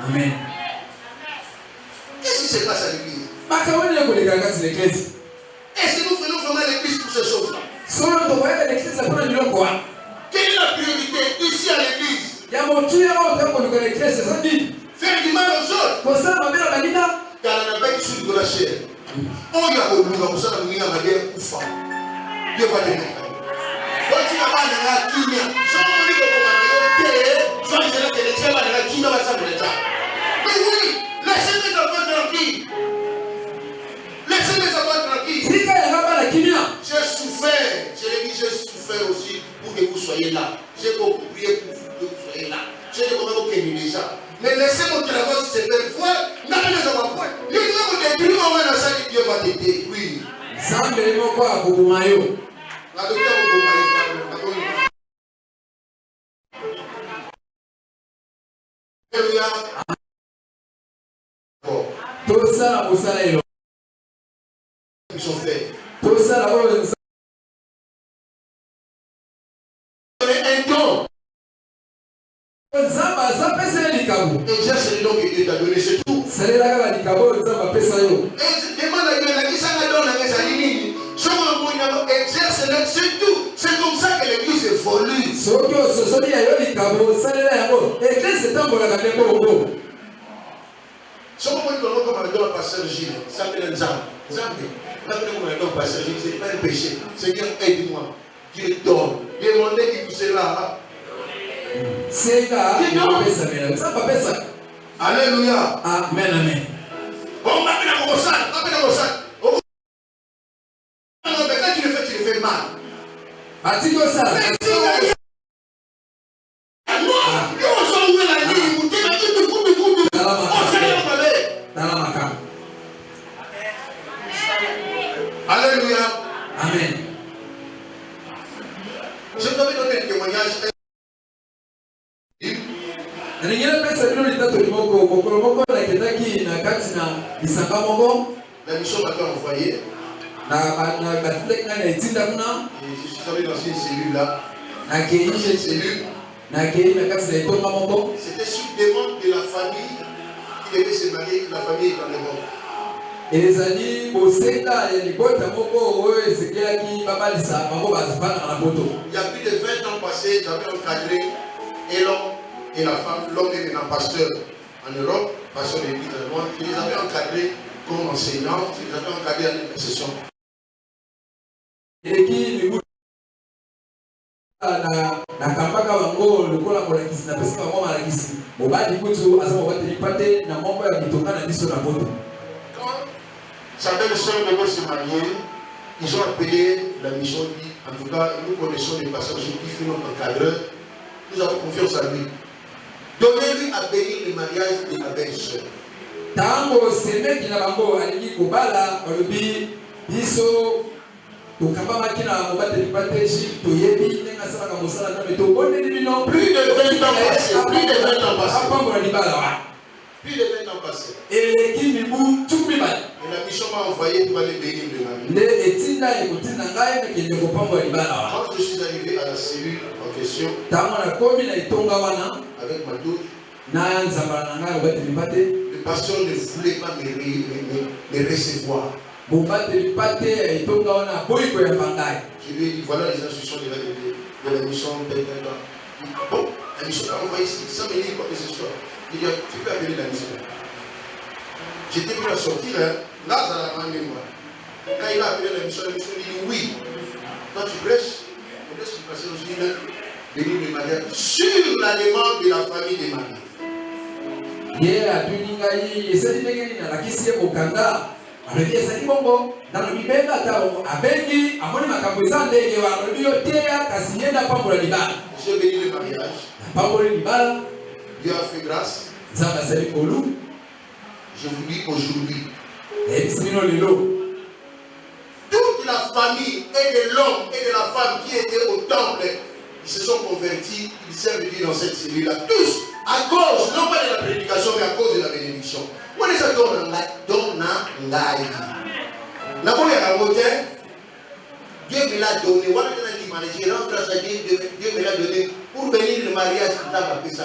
Amen. Qu'est-ce qui se passe à l'église? Est-ce que nous faisons vraiment l'église pour ces choses-là? Quelle est la priorité ici à l'église? Faire du mal aux autres. Car on n'a pas sur de la chair. On y a beaucoup de choses qui ont été faites. Dieu va te mettre. Donc tu vas pas aller à Kenya. Si on dit que on va aller à Kenya, mais oui, laissez les enfants tranquilles. Laissez les enfants tranquilles. J'ai souffert, je l'ai dit, j'ai souffert aussi pour que vous soyez là. J'ai beaucoup prié pour que vous soyez là. J'ai dit comment vous êtes déjà. Mais laissez mon travail se faire voir. N'allez pas avoir point. Dieu va vous détruire, on va dans ça, Dieu va te détruire. La docteur Alléluia. Ils sont faits. Un don. Exerce le don que Dieu t'a donné, c'est tout. Et demande à Dieu, qui ça m'a donné, exerce le, c'est tout. C'est comme ça que l'église évolue. Si on peut comme un don pasteur Gilles, ça s'appelle un Zambé. Pasteur Gilles, ce n'est pas un péché. Seigneur, aide-moi. Dieu donne. Demandez qui vous sera. Alléluia. Amen, amen. On va faire un ça. Quand tu le fais mal. Alléluia. Amen. Je vous avais donné un témoignage. La mission m'a fait envoyer. Et je suis allé dans une cellule là. Cette cellule, c'était sur demande de la famille qui devait se marier, la famille est dans le monde. Il y a plus de 20 ans passés, j'avais encadré et l'homme et la femme, l'homme est un pasteur en Europe, pasteur de l'église de moi, je les avais encadrés comme enseignants, je les avais encadrés en intercession. na kampaka bango lokola molakisi na pesa bango malakisi mobali kutu aza mobali lipate na moko ya bitonga na biso na boto. Quand sa belle-sœur devait se marier, ils ont appelé la mission dit, en tout cas nous connaissons les pasteurs qui font notre encadreur, nous avons confiance en lui. Donnez-lui à bénir le mariage de la belle-sœur. Tango semeki na bango alingi kobala olobi biso tokamba makina mobali lipate shi toyebi nenga sala ka mosala na beto boneli bino Plus de 20 ans passés, plus de 20 ans passés. apambola libala wa Plus de 20 ans passés. eleki mibu tumi bali Et la mission m'a envoyé pour aller bénir le mari. nde etinda ekotinda ngai nakende kopambola libala wa. Quand je suis arrivé à la cellule en question, Tango na komi na itonga wana avec ma touche, na nzambala na ngai mobali lipate le pasteur ne voulait pas me recevoir. mobali lipate itonga wana boyi koyamba ngai. Je lui ai dit, voilà les instructions de la mission. Bon, la mission m'a envoyé ici, sans me dire quoi que ce soit. Il dit, tu peux appeler la mission. J'étais prêt à sortir, hein. Là, ça l'a ramené moi. Quand il a appelé la mission dit oui. Quand tu prêches, on laisse passer aussi bénir le mariage sur la demande de la famille des mariés. Ye atuni ngai esali ndenge nini alakisi ye kokanga alobi ezali bongo nalobi benga ata abengi amoni makambo eza ndenge alobi yo teya kasi ye ndapambola libala J'ai béni le mariage. napamboli libala Dieu a fait grâce. nzambe azali kolu Je vous dis aujourd'hui, nayebisi bino lelo toute la famille et de l'homme et de la femme qui étaient au temple, ils se sont convertis, ils servent Dieu dans cette cellule-là. Tous, à cause, non pas de la prédication, mais à cause de la bénédiction. Moi, les gens donnent ngai. La première côté, Dieu me l'a donné. Voilà que je rentre à sa Dieu me l'a donné pour bénir le mariage qui t'a appelé ça.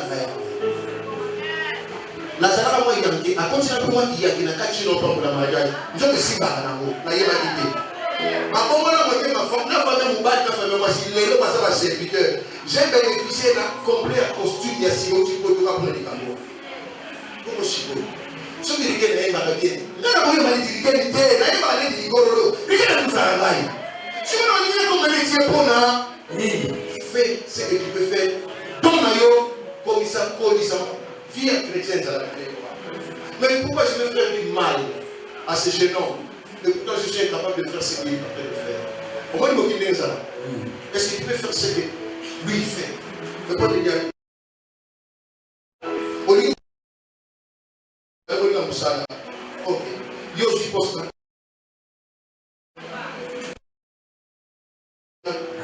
La salama moi identité, à continuer pour moi qui y a qui n'a qu'à tuer pour le mariage. Je me suis barré dans l'eau, la yéba. Ma femme, la famille Moubat, la famille Moissi, les lois passent à serviteur. J'ai bénéficié d'un complet costume, il y a si haut, tu peux tout pour les cameaux. Comment je suis beau? Ce qui est bien, il m'a bien. Là, la dit qu'il était, là, il m'a dit qu'il gorolo. Il y a tout ça là. Si vous n'avez pas comme un métier pour nous, fais ce que tu peux faire. Ton maillot, comme ça, vie chrétienne, ça la clé. Mais pourquoi je veux faire du mal à ces jeunes hommes? Et pourtant, je suis incapable de faire ce qu'il est capable de faire. Au moins, il me dit ça. Est-ce que tu peux faire ce que lui fait? Ne pas te dire. Au lieu de ça, ok. Yo aussi poste.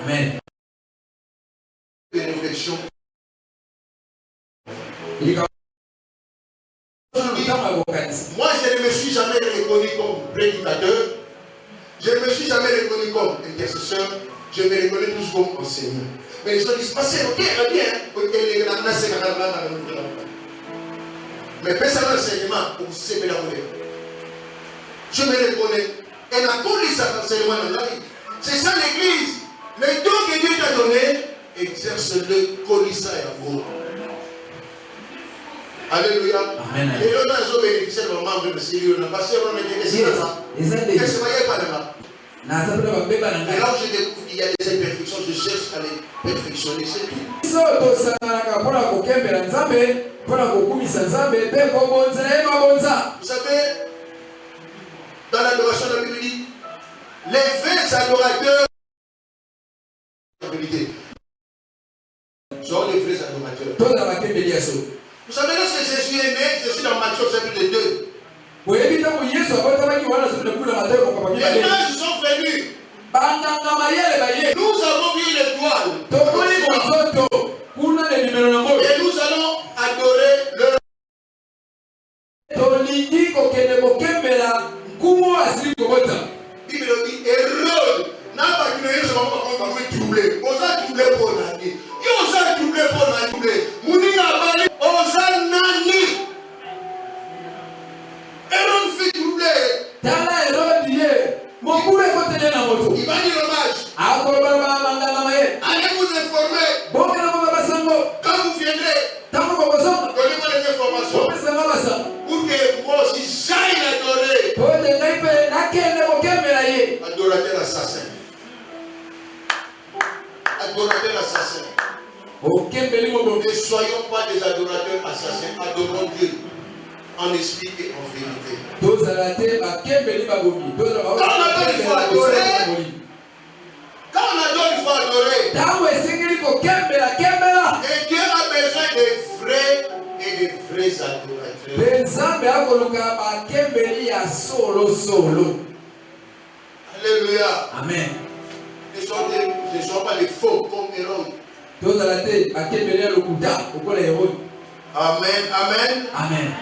amen Des réflexions. Moi, je ne me suis jamais reconnu comme prédicateur. Je ne me suis jamais reconnu comme intercesseur. Je me reconnais tous comme enseignant. Mais les gens disent, passez, ok, bien. Mais personne l'enseignement pour s'aimer la volée. Je me reconnais. Et la police cet enseignement dans la vie. C'est ça l'église. Le don que Dieu t'a donné, exerce-le, colissa et amour. Alléluia. Amen. Et là, nous avons bénéficié de membres de Syrie. On a passé, on a été laissé là-bas. Qu'est-ce que vous voyez pas là-bas? Et là où je découvre qu'il y a des imperfections, je cherche à les perfectionner. C'est tout. Vous savez, dans l'adoration de la Bible dit, les vrais adorateurs, la vérité, sont les vrais adorateurs. Vous savez, lorsque Jésus est né, je suis dans Matthieu chapitre 2. Les mages sont venus. Nous avons vu l'étoile. Et nous allons adorer le. Bible dit Hérode n'a pas créé ce moment pour troubler. On a troublé pour l'année. Et on a troublé pour l'année. Mouni a parlé. On a nani. Hérode fait troubler. Il va dire hommage. Allez vous informer. Quand vous viendrez, donnez-moi les informations. soyons pas des adorateurs assassins, adorons Dieu en esprit et en vérité. Quand on a dit qu'il faut adorer, et Dieu a besoin des vrais et des vrais adorateurs. Alléluia. Amen. Ne sont pas des faux comme Hérode. Amen. Amen. Amen.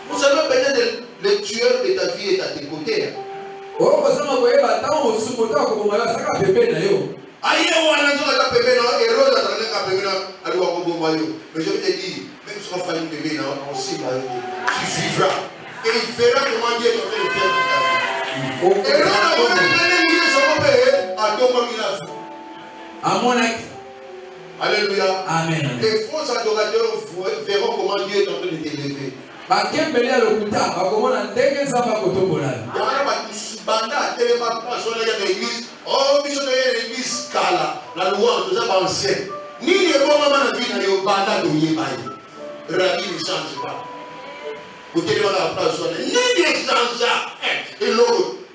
Vous savez peut-être le tueur de ta vie est à tes côtés. Mais je vais te dire, même si on fait une bébé, on sait tu vivras. Et il verra comment Dieu est en train de faire dans ta vie. Alléluia. Amen. Les faux adorateurs verront comment Dieu est en train de t'élever.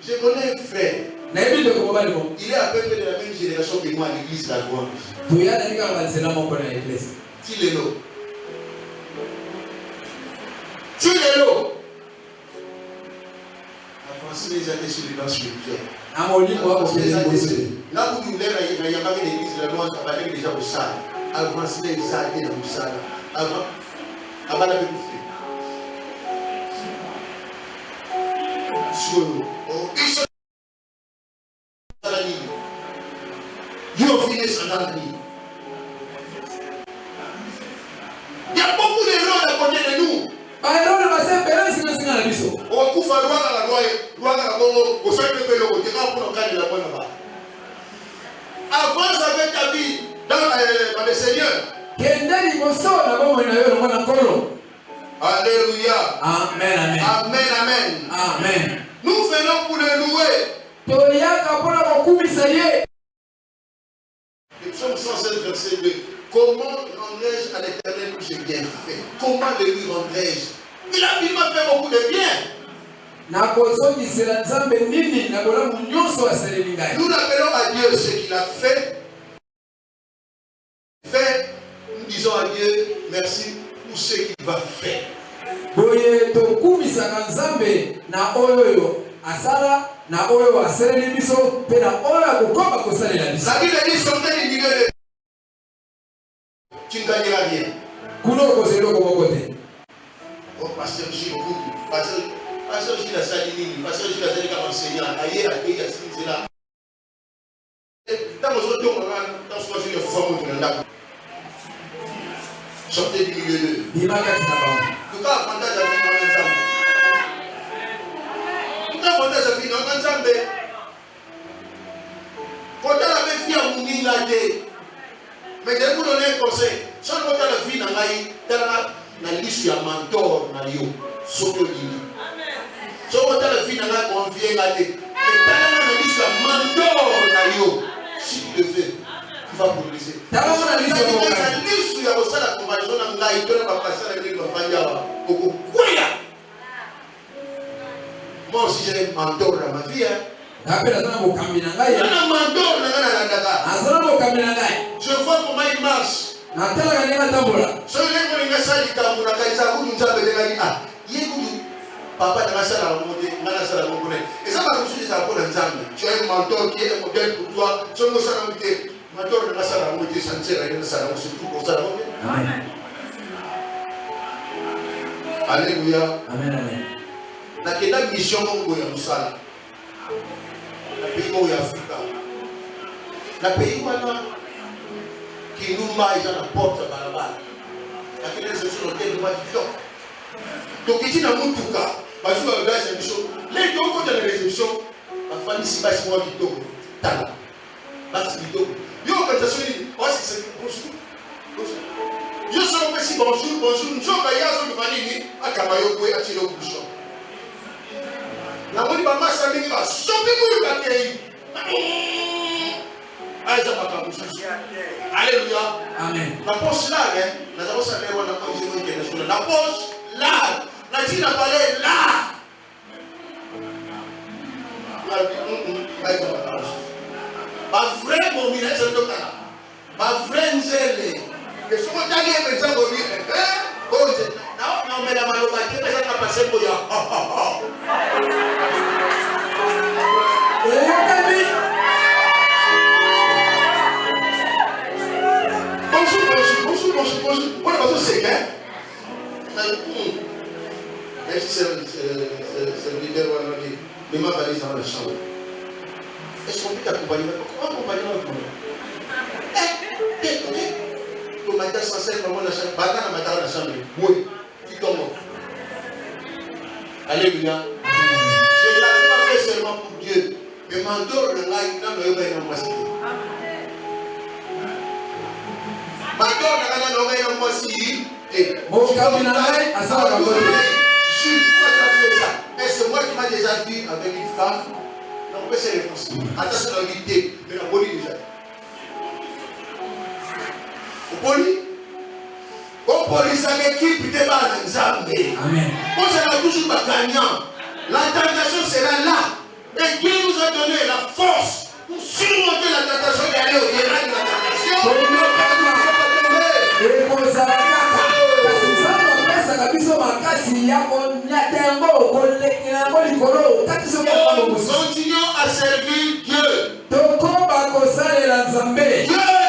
Je connais un frère. Il est à peu près de la même génération que moi à l'église La Louange. Tilelo. Avancez les années sur les bancs spirituels. Là où vous voulez, il y a pas l'église La Louange, il y a déjà au salle. Avancez les années dans le salle. Avant la bénédiction. Il y a beaucoup d'erreurs à côté de nous. Avance avec ta vie dans le Seigneur. Alléluia. Amen. Amen. Amen. Amen. Amen. Nous venons pour le louer. Le psaume 107, verset 2. Comment rendrai-je à l'Éternel que j'ai bien fait? Comment le lui rendrai-je? Il m'a fait beaucoup de bien. Nous appelons à Dieu ce qu'il a fait. Nous disons à Dieu merci pour ce qu'il va faire. La Bible dit sortez du milieu de tu ne gagneras rien. Oh, pasteur Gilles, pasteur Gilles a sali, pasteur Gilles a sali comme enseignant, aïe, aïe, c'est là. Dans ce que je sortez du milieu de tout cas, avantage à vie dans l'ensemble. Tout cas, avantage à vie dans l'ensemble. Quand elle avait fait à mourir là, mais je vais vous donner un conseil. Si on a la vie dans la liste de mentor, dans la soto lini. Si on a la vie dans la confiance, mais dans la liste de mentor, si tu le fais, tu vas progresser. Dans la liste de la comparaison, dans la moi aussi j'ai un mentor dans ma vie. Je vois comment il marche. Papa dans la salle à monter, dans la salle à monter. Et ça va comme si tu as un mentor qui est un modèle pour toi. Tu as un mentor dans la salle à monter, ça ne sert à rien, ça ne sert pour ça. Alléluia. Amen. Amen. Dans quelle mission nous avons ça? Le pays où il y a Afrique. Le pays qui nous maille dans la porte de la balle. La réception de nous va dire. Donc, ici, dans mon tout cas, parce que la réception, les deux côtés de la réception, la famille si passe moi qui tombe. Tala. Parce qu'il tombe. Yo, quand je suis dit, oh, c'est bonjour. Yo, c'est un petit bonjour, bonjour. Nous sommes à Yazo de Manini, à Kamayo, à Tilo Bouchon. La moni ba masa mingi ba sopi ku bakei. Alléluia. Amen. La poche là, nous avons ça on a condition internationale. La poche là, la dit n'a parlé là. Ma vraie momine, c'est le cas. Ma vraie nzelle. Et ce qu'on t'a dit, mais ça va dire, non, mais la malobalité, mais ça n'a pas passé pour ya. Bonjour. On est pas tous secs, hein? Même si c'est le leader, mais ma valise dans la chambre. Est-ce qu'on peut t'accompagner? Comment accompagner notre monde? Le matin sans cesse, maman la chambre. Baga la matin la chambre. Oui, tu tombes. Alléluia. Je n'ai pas fait seulement pour Dieu. Mais mandor le gars, il n'a pas eu de moisson. Mandor le gars, il n'a pas eu de moisson. Mon cabinet, à ça, on va Jules, pourquoi tu as fait ça? Et c'est moi qui m'a déjà vu avec une femme. Non, mais c'est réponse. Attention à l'unité, mais la police déjà. Au police à l'équipe de base, Amen. on sera toujours gagnant. La tentation sera là. Et Dieu nous a donné la force pour surmonter la tentation et aller au-delà de la tentation. Continuons à servir Dieu. Dieu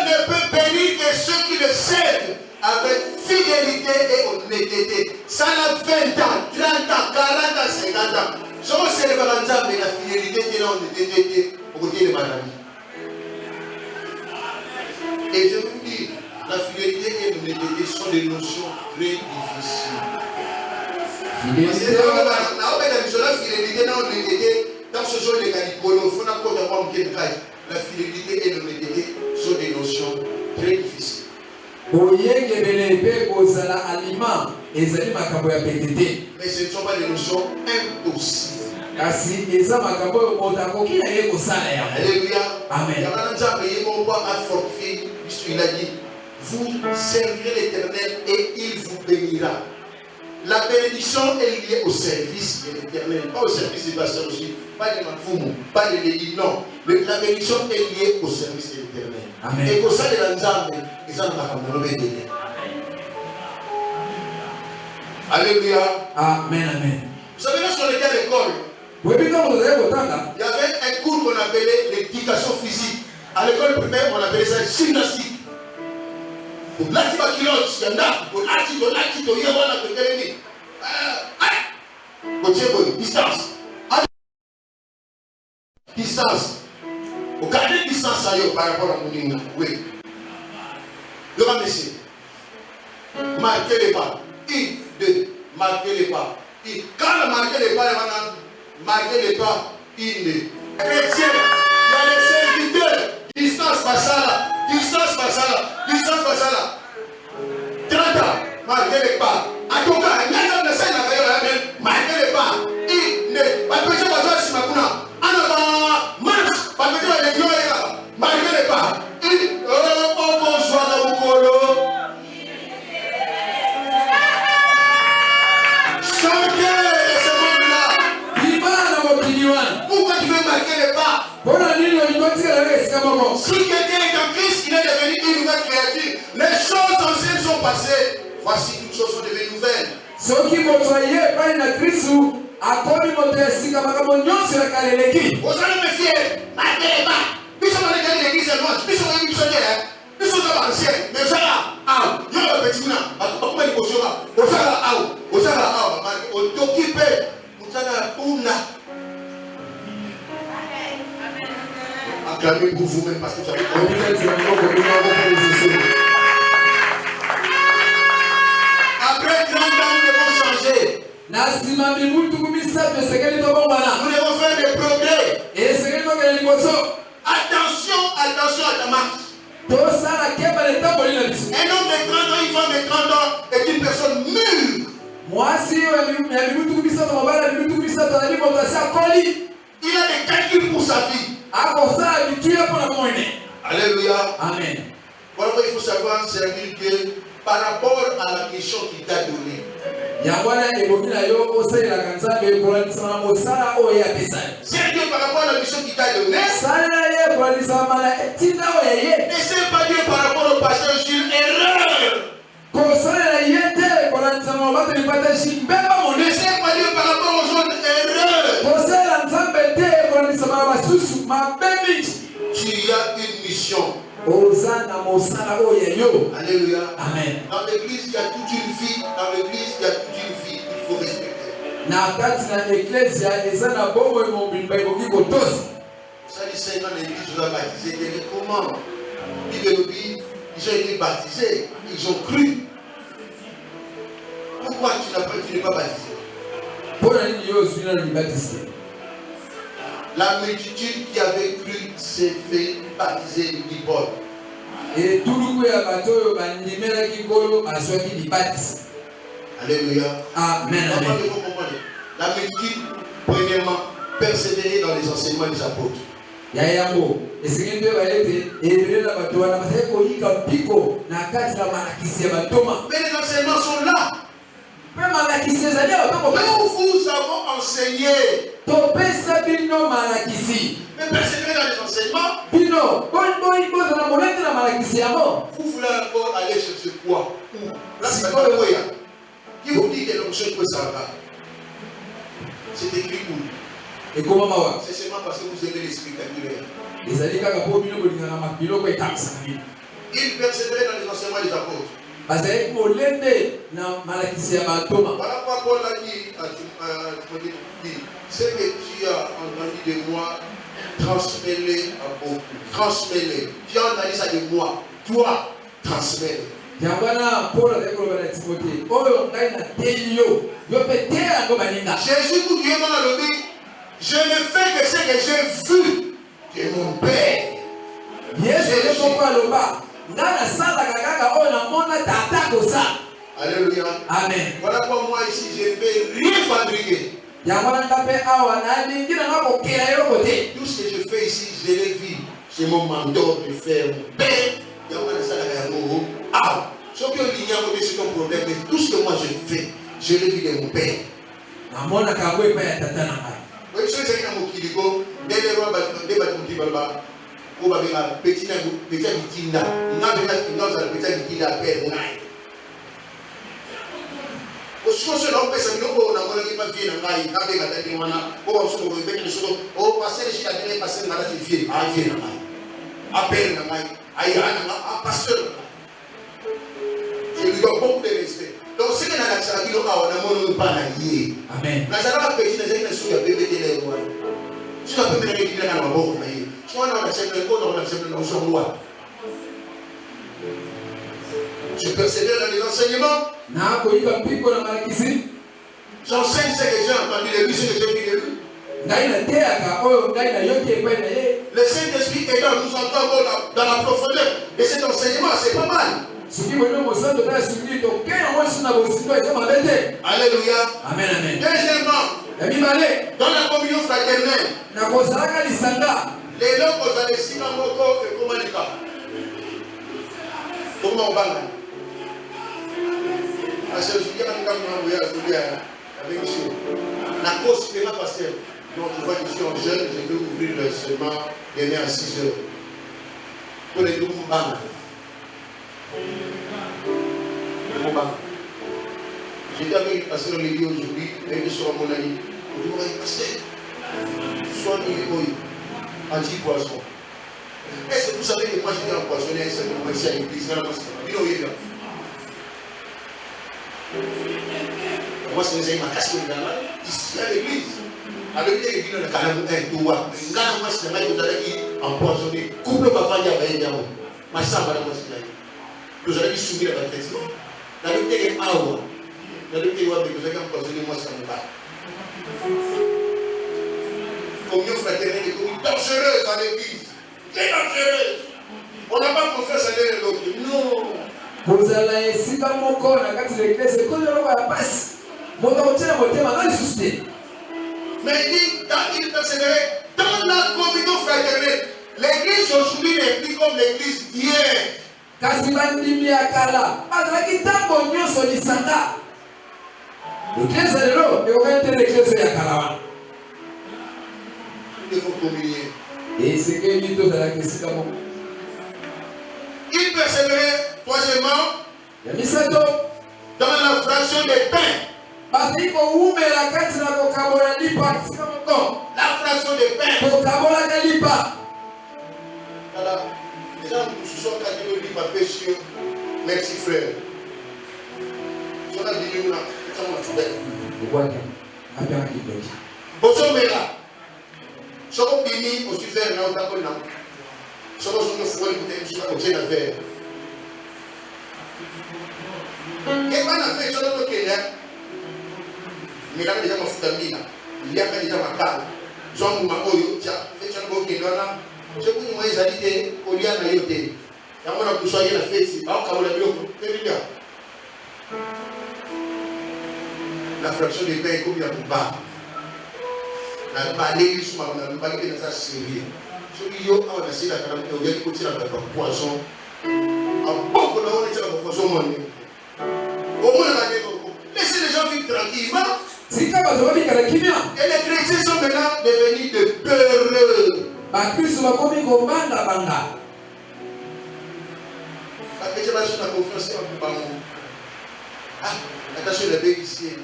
ne peut bénir que ceux qui le servent avec fidélité et honnêteté. Ça a 20 ans, 30 ans, 40 ans, 50 ans. Si on sert avec la fidélité et l'honnêteté au côté de ma famille. Et je vous dis, la fidélité et l'honnêteté sont des notions très difficiles. La fidélité dans ce genre de canicolo, la fidélité et l'honnêteté sont des notions très difficiles. Mais ce ne sont pas des notions impossibles. Alléluia. Amen. Il a dit, vous servirez l'Éternel et il vous bénira. La bénédiction est liée au service de l'Éternel, pas au service du pasteur aussi, pas de Mafoumou, pas de l'église, non. La bénédiction est liée au service de l'Éternel. Et pour ça, les Lanzambe, ils en ont béni. Alléluia. Amen. Vous savez, lorsqu'on était à l'école, il y avait un cours qu'on appelait l'éducation physique. À l'école primaire, on appelait ça gymnastique. Là, tu vas kilote, il y en a, distance. Distance. Vous gardez distance par rapport à mon niveau. Oui. Le grand monsieur. Marquez les pas. 1, 2. Marquez les pas. Quand on marque les pas, marquez les pas. 1, 2. Chrétien, il y a les serviteurs. Distance Bassala. Distance Bassala. Distance Bassala. 30 ans. Marquez les pas. En tout cas, il y a des scènes à marquez les pas. 1, 2. Pas de péché, pas de Simakuna. En avant, marche. Pas de péché, pas de Simakuna. Marquez les pas. 1, 2. Pourquoi tu veux marquer les pas? Si quelqu'un est en Christ, il est devenu une nouvelle créature. Les choses anciennes sont passées. Voici toutes choses sont devenues nouvelles. Vous allez me fier. Marquez les pas. Nous sommes allés l'église à loin. Nous sommes allés missionnaires. Nous sommes anciens. Mais ça là, il y a un petit mouna. Pourquoi il faut ça? Vous allez t'occuper. Vous allez acclamez pour vous-même parce que vous avez après 30 ans, nous devons changer. Nous devons faire des progrès. Attention à ta marche. Un homme de 30 ans, une femme de 30 ans est une personne mûre. Il a des calculs pour sa vie. Alléluia. Amen. Voilà pourquoi il faut savoir, c'est-à-dire que par rapport à la mission qu'il t'a donnée. C'est Dieu par rapport à la mission qu'il t'a donnée. Et c'est pas Dieu par rapport au pasteur Jules, erreur. Et c'est pas Dieu par rapport aux autres, erreur. Tu as une mission. Alléluia. Amen. Dans l'église, il y a toute une vie. Dans l'église, il y a toute une vie. Il faut respecter. Ça dit 5 ans l'église, je dois baptiser. Mais comment? Ils ont été baptisés. Ils ont cru. Pourquoi tu n'es pas baptisé? La multitude qui avait cru s'est fait baptiser du Paul. Alléluia. Amen. La multitude, premièrement, persévérer dans les enseignements des apôtres. Mais les enseignements sont là. Nous vous avons enseigné. Mais persévérer dans les enseignements. Vous voulez encore aller chercher quoi? Où? Là, c'est pas quoi. Qui vous dit que l'onction peut s'arrêter? C'est écrit où? C'est seulement parce que vous aimez les spectaculaires. Il persévérait dans les enseignements des apôtres. Voilà pourquoi Paul a dit à Timothée, ce que tu as entendu de moi, transmets-le à beaucoup. Transmets-le. Tu as entendu ça de moi. Toi, transmets-le. Jésus vous dit dans le vie, je ne fais que ce que j'ai vu de mon Père. Alléluia. Amen. Voilà pourquoi moi ici je ne vais rien fabriquer. Tout ce que je fais ici, je l'ai vu. C'est mon mandat de faire mon Père. Ce que c'est ton problème, mais tout ce que moi je fais, je l'ai vu de mon Père. Oui, ce que c'est mon kiligo, dès les rois, je lui dois beaucoup de respect. Donc, ce que nous avons pas Amen. Je persévère dans les enseignements. J'enseigne ce que j'ai entendu de lui, ce que j'ai vu de lui. Le Saint-Esprit aidant nous entendons dans la profondeur de cet enseignement, c'est pas mal. Alléluia. Amen, amen. Deuxièmement, dans la communion fraternelle, les gens posent des signes en moko et communica. Comment on parle? Parce que je dis à la cause est là, pasteur. Donc, je vois que je suis en jeune, je vais ouvrir seulement demain à 6 heures. Pour les deux mouvements. J'étais avec le pasteur Lévi aujourd'hui, et il sera mon ami. Je lui ai dit, pasteur, sois mis les boys, anti-poisson. Est-ce que vous savez que moi j'étais un poissonnier, c'est un ici à l'église, dans la mosquée. Moi, c'est les amis, ici à l'église. Avec les gens qui ont moi, c'est un empoisonné. Couple ma famille à Baïdiamo. Ma sœur, madame, nous allons soumis à la tête. La vérité est à vous. La vérité est à vous. Vous avez empoisonné, moi, ça me va. Communion fraternelle est comme dangereuse à l'église. Très dangereuse. On n'a pas confiance à l'un et l'autre. Non. Vous allez essayer dans mon corps, dans l'église, c'est comme le roi passe. Mon temps, mais il dit, il persévérait dans la communion fraternelle. L'église aujourd'hui n'est plus comme l'église d'hier. kasi bandimi ya kala bazalaki ntango nyonso lisanga eklese lelo ekokani te na eklese ya kala wana esekeli tozalaki esika moko. Il persévérait, troisièmement, ya misato dans la fraction des pains. bazali kowumela kati na kokabola lipa esika moko. La fraction des pains. kokabolaka lipa. Voilà. Les gens se sont cadeaux de lipa péché. Merci frère. Ils sont dit nous là. Ça m'a fait. Voilà. Attends qui peut. Bonjour Mela. Soko bini aussi faire na otako na. Soko sono fuel pour te sur côté na verre. Et pas na fait solo to kenya. Mela déjà mafuta mina. Il y a déjà makala. Jean Moumaoyo, tiens, fait un beau kenya na. Je vous dis, moi, ils allaient au lien de l'IoT. On a pu soigner la fête. La fraction des pains est comme il y a pour bas. La balai, ils sont dans le balai dans sa série. Ceux qui ont essayé la calamité, on a écouté la poisson. À beaucoup de gens, on est dans le poisson. Au moins, laissez les gens vivre tranquillement. Et les chrétiens sont maintenant devenus de peureux. Bakristo bakomi kobanda banda. Bakristo baso na confiance en bango. Ah, attention la bénéficier.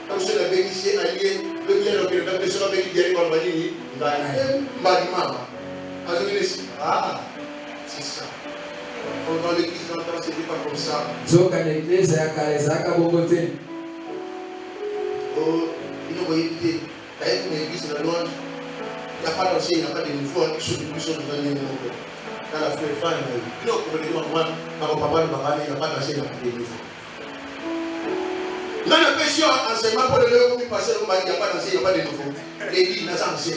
Attention la bénéficier allié, le bien le bien la personne avec qui direct par bani, mbadi mama. Ah, c'est ça. On va l'église dans le temps, c'est pas comme ça. Zoka l'église ya kalezaka bokote. Oh, il nous voyait dire, t'as une église dans le il n'y a pas d'ancien, il n'y a pas de niveau, il y a plus de dans la frère fan, il n'y a pas d'ancien, il n'y a pas de niveau. Dans le péché, enseignement pour le lieu où il passe, il n'y a pas d'ancien, il n'y a pas de niveau. L'église, il n'y a pas d'ancien.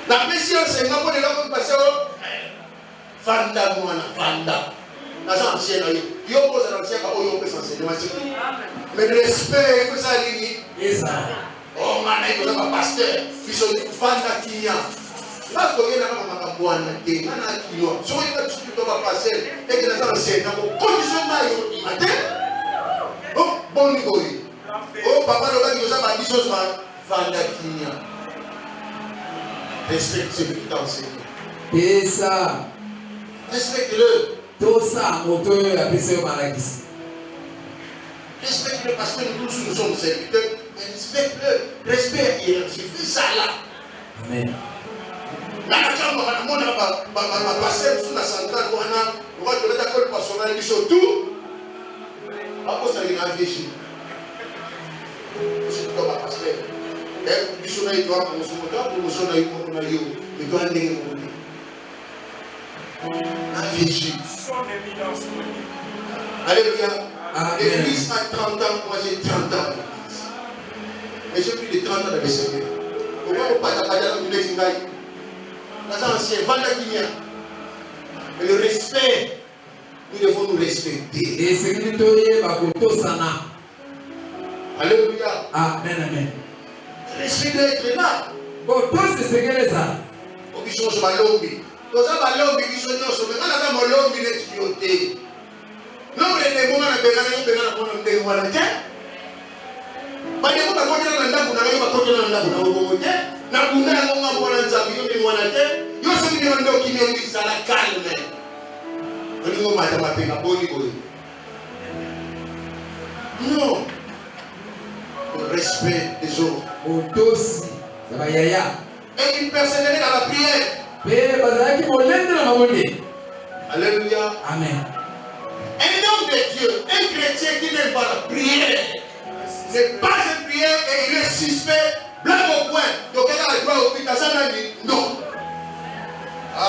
Dans le péché, enseignement pour le lieu où il passe, Fanda, Fanda. Dans l'ancien, il y a un ancien, il y a un enseignement. Mais le respect, il faut ça, Et ça. Oh, man, il y a un pasteur. Ils sont des fans d'Akinia. Là, il y a un bonne thé. Man, Akinia. Si on est là, tu peux pas passer. Et que les gens enseignent. Conditionnement, il matin. Oh, bon niveau. Oh, papa, le gars, il y a un discours. Fan d'Akinia. Respecte celui qui t'enseigne. Et ça. Respecte-le. Tout ça, moto, la PCO Malakis. Respecte-le parce que nous tous nous sommes serviteurs. Respecte-le. Respect hiérarchie. Fais ça là. Amen. Là, quand on a passé sur la centrale, on va te mettre à l'école personnelle du surtout. Après, ça ira réfléchir. C'est comme un pasteur. Et puis, on a eu droit pour nous on a eu pour nous mais doit aller réfléchir. Alléluia. L'église a 30 ans, moi j'ai 30 ans. Mais j'ai plus de 30 ans dans le Seigneur. Pourquoi on ne pas dans le Seigneur? Là, ancien, mais le respect, nous devons nous respecter. Et c'est que nous devons sana. Alléluia. Amen, amen. Respect doit être là. Bon, tous c'est ce que les a. Au bichon, je vais l'ombi. Dans un ballon, bichon, je vais aller dans l'ombi, les tuyautés. Non, mais les moments de la bonne Bade ko ba ko na ndaku na yo ba ko na ndaku na wo te na kuna ngo nga bona nzabi yo ni mwana te yo se ni ndo kimi ngi sala calme oni ngo mata mapenga boni boy non le respect des autres otosi ça va yaya et il persévérait dans la prière pe bazaki molende na mamonde. Alléluia. Amen. Un homme de Dieu, un chrétien qui n'aime pas la prière n'est pas une prière et il est suspect, blague au point. Donc il a le droit au pic, ça n'a dit non.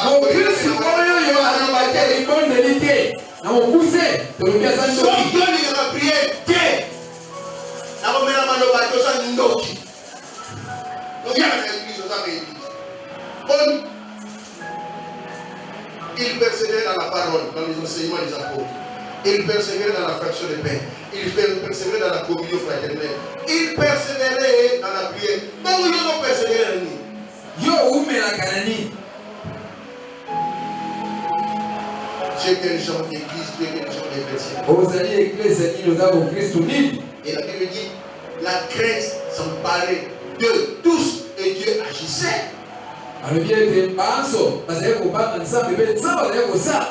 Mon Christ, oyo yo anabaki ibondelite na mokuse tolobia za ndoki. So Dieu il va prier te. Na bomela maloba to sa ndoki. Donc il y a l'église aux amis. Bon, il persévère dans la parole, dans les enseignements des apôtres. Il persévérait dans la fraction des pains. Il persévérait dans la communion fraternelle. Il persévérait dans la prière. Donc, il a persévéré. Yo, où met la cananie? es quel genre d'église, tu es quel genre de chrétien. ozali église nini oza bokristu nini. Et la Bible dit, la crainte s'emparait de tous et Dieu agissait. alobi ete banso bazali kobanga nzambe mpe nzambe azali kosala.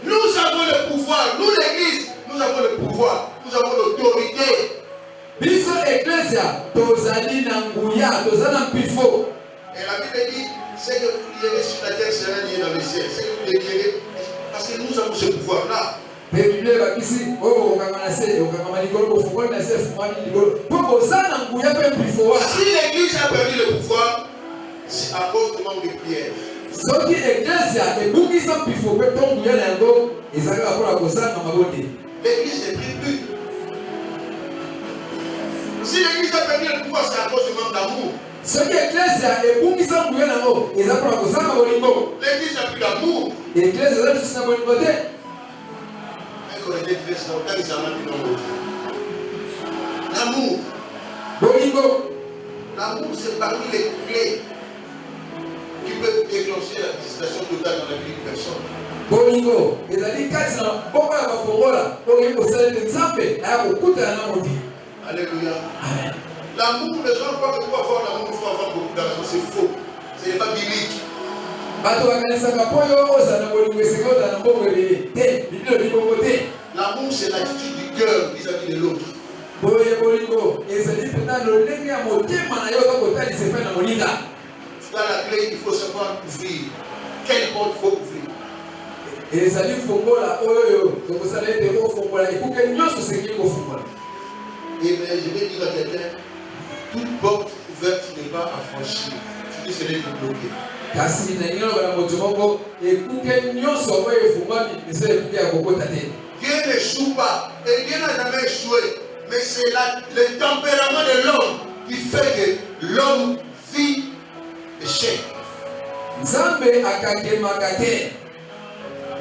Nous avons le pouvoir, nous l'église, nous avons le pouvoir, nous avons l'autorité. biso eklesia tozali na nguya toza na mpifo. Et la Bible dit, c'est que vous lirez sur la terre sera lié dans le ciel. C'est que vous les lirez, parce que nous avons ce pouvoir-là. mpe biblia ebakisi oyo okokanga na se okokanga likolo bofungoli na se efungwani likolo mpo boza na nguya mpe mpifo wana. Si l'église a perdu le pouvoir, c'est à cause du manque de prière. soki eklesia ebungisa mpifo mpe to nguya na yango ezalaka mpona kosanga mabonde. L'église ne prie plus. Si l'église a perdu le pouvoir, c'est à cause du manque d'amour. soki eklesia ebungisa nguya na yango eza mpona kosanga bolingo. L'église n'a plus d'amour. eklesia eza lisusu na bolingo te. L'amour. bolingo. L'amour, c'est parmi les clés qui peuvent déclencher la distraction totale dans la vie d'une personne. bolingo ezali kati na boko ya bafongola okoki kosalela nzambe aya kokutana na moti. Alléluia. Amen. L'amour, les gens croient que pour avoir l'amour, il faut avoir beaucoup d'argent. C'est faux. Ce n'est pas biblique. bato bakanisaka mpo yo ozala na bolingo esika ozala na mbongo ebele te biblia elobi bongo te. L'amour, c'est l'attitude du cœur vis-à-vis de l'autre. boye bolingo ezali mpena lolenge ya motema na yo oza kotalisa epai na moninga. Dans la clé, il faut savoir ouvrir. Quelle porte il faut ouvrir? ezali fongola oyo tokosala ete ofongola ekuke nyonso sekili kofongola. Et bien, je vais dire à quelqu'un, toute porte ouverte n'est pas à franchir. Tu dis, c'est débloqué. kasi na ngino bana moto moko ekuke nyonso oyo efungwami eza ekuke ya kokota te. Dieu n'échoue pas. Et Dieu n'a jamais échoué. Mais c'est le tempérament de l'homme qui fait que l'homme vit échec. nzambe akakemaka te.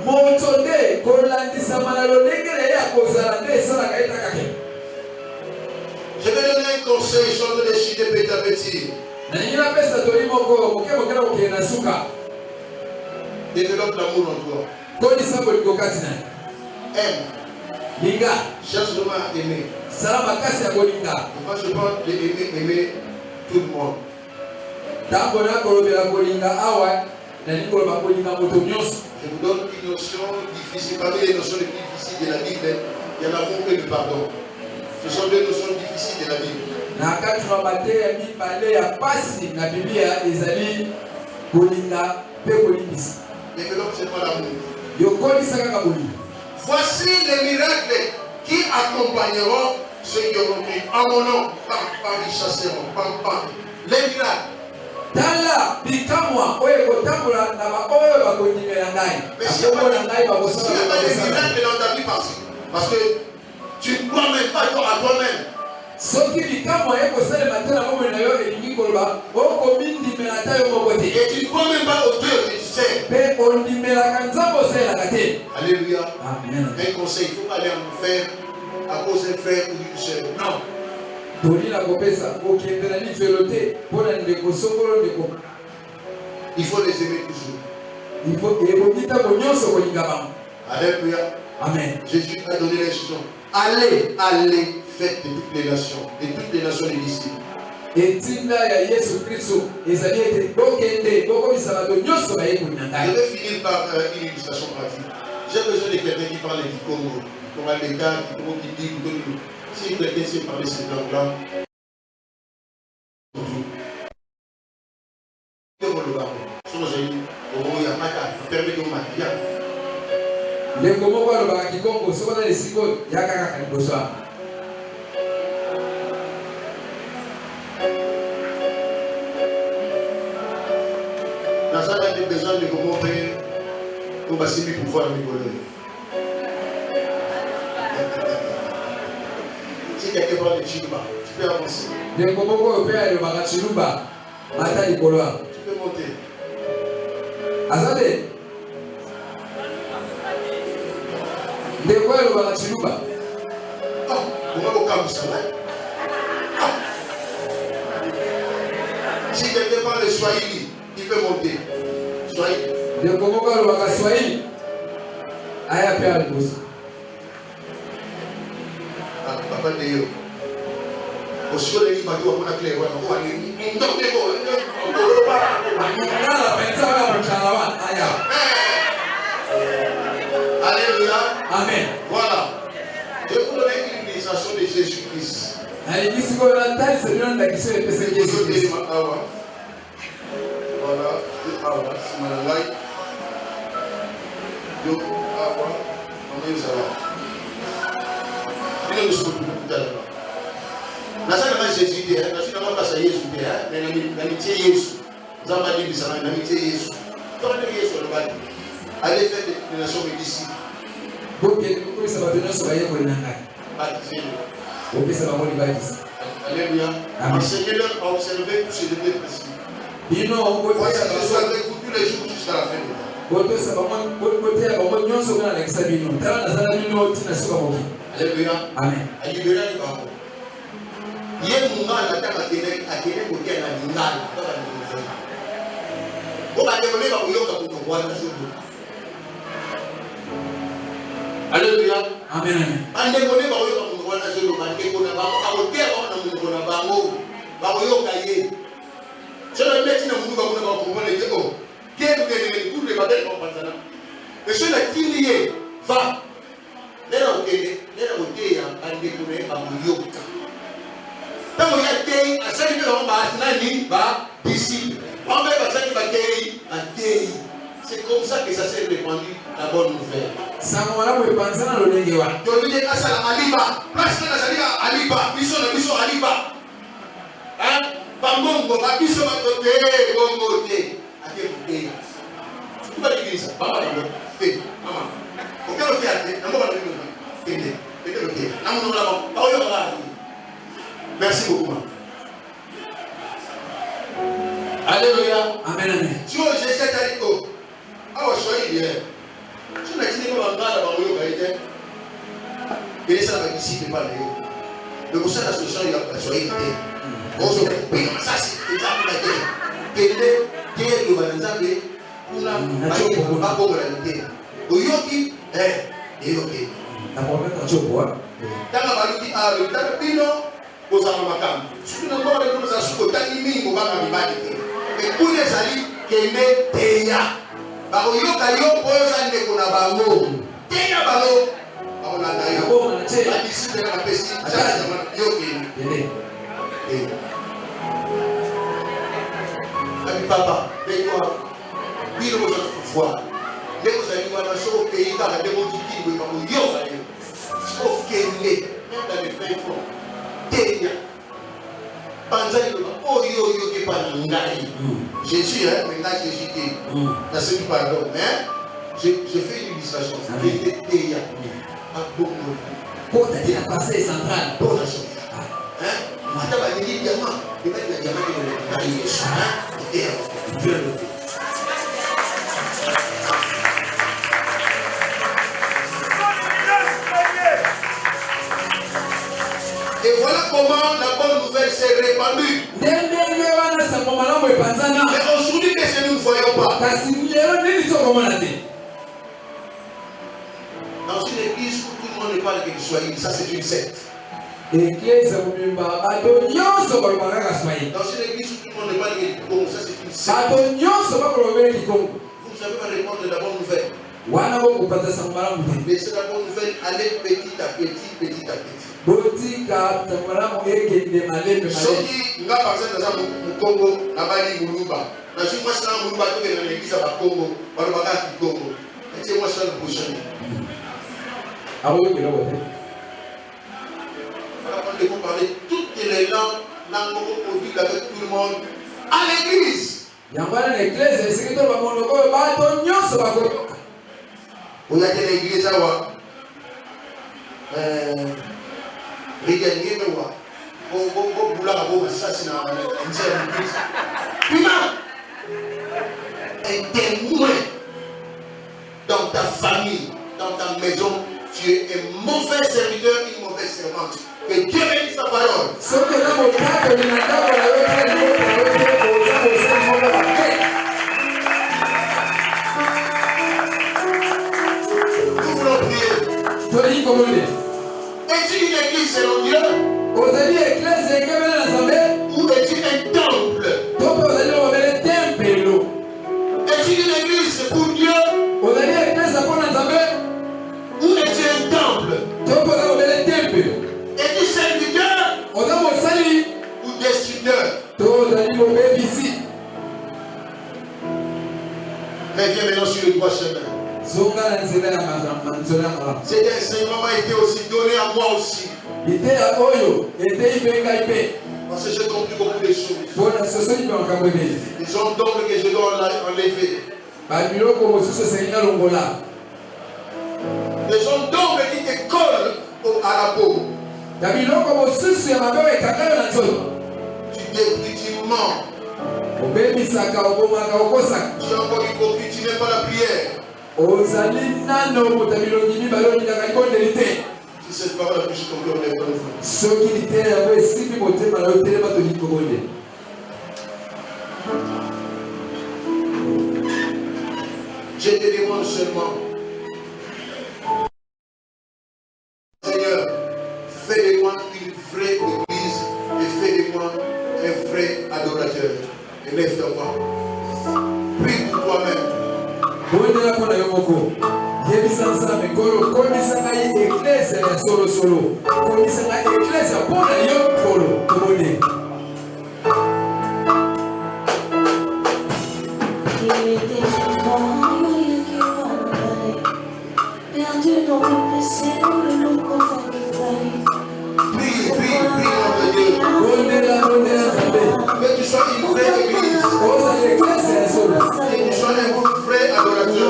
moto nde kolandisama na lolenge na ye ya kozala nde esalaka ye takake. Je vais donner un conseil, je vais de chuter petit à petit. na ningi napesa toli moko moke moke na kokende na suka. Développe l'amour en toi. tolisa bolingo kati na ye. Aime. linga Cherche vraiment à aimer. sala makasi ya kolinga. Et quand je parle d'aimer tout le monde, ntango nakolobela kolinga awa nalingi koloba kolinga moto nyonso. je vous donne une notion difficile. Parmi les notions les plus difficiles de la Bible, il y a l'amour et le pardon. Ce sont deux notions difficiles de la Bible. na kati na mateya mibale ya pasi na biblia ezali kolinga mpe kolimbisa. Développe seulement l'amour. yokolisa kaka bolingo. Voici les miracles qui accompagneront ceux qui auront cru en mon nom. Par ils chasseront. Les miracles. tala bikamwa oyo ekotambola na baoyo bakondimela ngai. Mais s'il n'y a akomona ngai pas bakosala des miracles dans ta vie, parce que tu ne crois même pas à toi-même. soki bikamwa ekosalema te na bomoi na yo elingi koloba okomindimela ta yo moko te. Et tu ne crois même pas au Dieu que tu sais. mpe ondimelaka nzambe osalelaka te. Alléluia. amen. Un conseil, il ne faut pas aller en enfer à cause d'un frère ou d'une sœur. Non. toli na kopesa okende na lifelo te mpo na ndeko sokolo ndeko. Il faut les aimer toujours. ekoki ntango nyonso kolinga bango. Alléluia. amen. Jésus a donné l'instruction. Allez, faites de toutes les nations les disciples. etinda ya yesu kristo ezali ete bokende bokomisa bato nyonso bayekoli na Je ngai. vais finir par une illustration pratique. J'ai besoin de quelqu'un qui parle du Congo. Pour aller l'état, qui dit, si quelqu'un sait parler cette langue-là, ndeko moko alobaka kikongo soki oza esika oyo yaka kaka liboso awa. Nazana a besoin de comprendre pour bassiner pouvoir rigoler. Si quelqu'un parle de Chilba, tu peux avancer. ndeko moko oyo mpe alobaka chilumba mata likolo awa. Tu peux monter. aza te ndeko oyo alobaka chilumba. On va au Kamoussa. Si quelqu'un parle de Swahili, il peut monter. Swahili. ndeko moko alobaka swahili. aya pia liboso. Papa de yo. Osiko le liba tu akona clé wana kwa ni ndoke ko Ngala pensa wa mchana wa aya. Alléluia. Amen. Voilà. Je vous donne l'utilisation de Jésus-Christ. Alibisi kwa natali sio ndio kisio pesa Yesu Kristo. Voilà. Awa simangai. Yo awa mama sawa. Ile ndio sio kutana. Nasema kama Jésus dit, nasema kama pasa Yesu pia, na nitie Yesu. Zamba dini sana na nitie Yesu. Kama ndio Yesu alibaki. Allez faire des nations disciples. Boke kwa sababu ndio sababu yako inanga. Baptisez-le. Kwa sababu ni baptise. Alléluia. Enseignez-leur à observer tous ces deux principes. Bino Voici, je suis avec vous tous les jours jusqu'à la fin du temps. Bote sababu bote ya baba nyonso kana na kisabino. Tala na zala bino tina sika moki. Alléluia. Amen. Alléluia ni bako. Ye mungala taka akene kokia na mungala kama ni mzee. Boka ndebele ba kuyoka kutokwana shudu. Alléluia. Amen. Ande kone ba kuyoka kutokwana shudu mande kona ba akotea ba na mungu kona bango. Ba kuyoka ye. Cela met na mungu ba kuna ba kumone ko. Kero kene kule ba dele ba patana. Cela tiliye va. Nena oteya ande kone ba kuyoka. Tant qu'il y a des assaillants qui ont basé ba disciples. On va passer par Kéi à Kéi. C'est comme ça que ça s'est répandu la bonne nouvelle. Samora we panzana lolengewa. Donc il y a ça la Aliba. Place na salia Aliba. Biso Aliba. Hein? Bangongo ba biso ba côté bongo té. Ate côté. Tu vas l'église. Papa dans té. Maman. OK le théâtre. On va le faire. Té. Le té. Namu la ba. Ba yo la. Merci beaucoup. Alléluia. Amen. Amen. Tu vois, j'ai cette année. Ah, je suis hier. Tu n'as dit pas là dans le yoga. Et ça va ici, mais pas le yoga. Le conseil de la solution, il a choisi. Bonjour. Ça, c'est ça pour la terre. Quel est le balanzamé pour la pas pour la terre. Au yogi, et yogi. La prophète a choisi. Dans la baluti, dans le pino. Kozama makambo. Soki na ngoma de koza suko tani mingi banga mibali te. Et pour les ali kende teya. Ba yoka yo poza ndeko na bango. Teya bango. Ba ona na yo. Ba disi de na pesi. Acha zamana yo kende. Ami papa, bekwa. Biro koza kufua. Ndeko za ni wana soko keika na ndeko tikini ba yo ba yo. Soko kende. Nda le fait fort. Teya. Panzani oh yo qui parle ngai. Jésus maintenant Jésus dit. Dans ce qui pardon, mais je fais une illustration. Teya. A beaucoup. Pour ta dire passé central. Pour la chose. Hein? Mata ba ni diamant. Et ben la diamant est dans le Yesu. Hein? Et voilà comment la bonne nouvelle s'est répandue. Mais aujourd'hui, qu'est-ce que nous ne voyons pas? Dans une église où tout le monde ne parle que du Swahili, ça c'est une secte. Dans une église où tout le monde ne parle que du Congo, ça c'est une secte. Vous ne savez pas répondre de la bonne nouvelle. Mais c'est la bonne nouvelle, allez petit à petit, petit à petit. Soki nga par exemple dans le Congo, na bali Muluba. Na suis moi ça Muluba to ke na l'église à Congo, ba ba ka Congo. Et c'est moi ça le prochain. Ah oui, mais là ouais. On peut parler toutes les langues, on vit avec tout le monde à l'église. Yambana na église, c'est que tout le monde ko ba to nyonso ba ko. On a l'église awa. Regardez moi. Bon boula bon ça c'est dans l'église. Un témoin dans ta famille, dans ta maison, tu es un mauvais serviteur, une mauvaise servante. Que Dieu bénisse sa parole. Ouvre ou destructeur. Reviens maintenant sur le droit chemin. Cet enseignement m'a été aussi donné à moi aussi. Parce que j'ai compris beaucoup de choses. Les hommes d'ombre que je dois enlever. Les hommes d'ombre qui te collent à la peau. Tu détruis, tu mens. Tu es encore hypocrite, tu n'aimes pas la prière. Si cette parole a touché ton cœur, lève ton front. Je te demande seulement, Seigneur, fais de moi une vraie église et fais de moi un vrai adorateur. Et lève-toi. Prie pour toi-même. Que tu sois une vraie église. Que tu sois un vrai adorateur.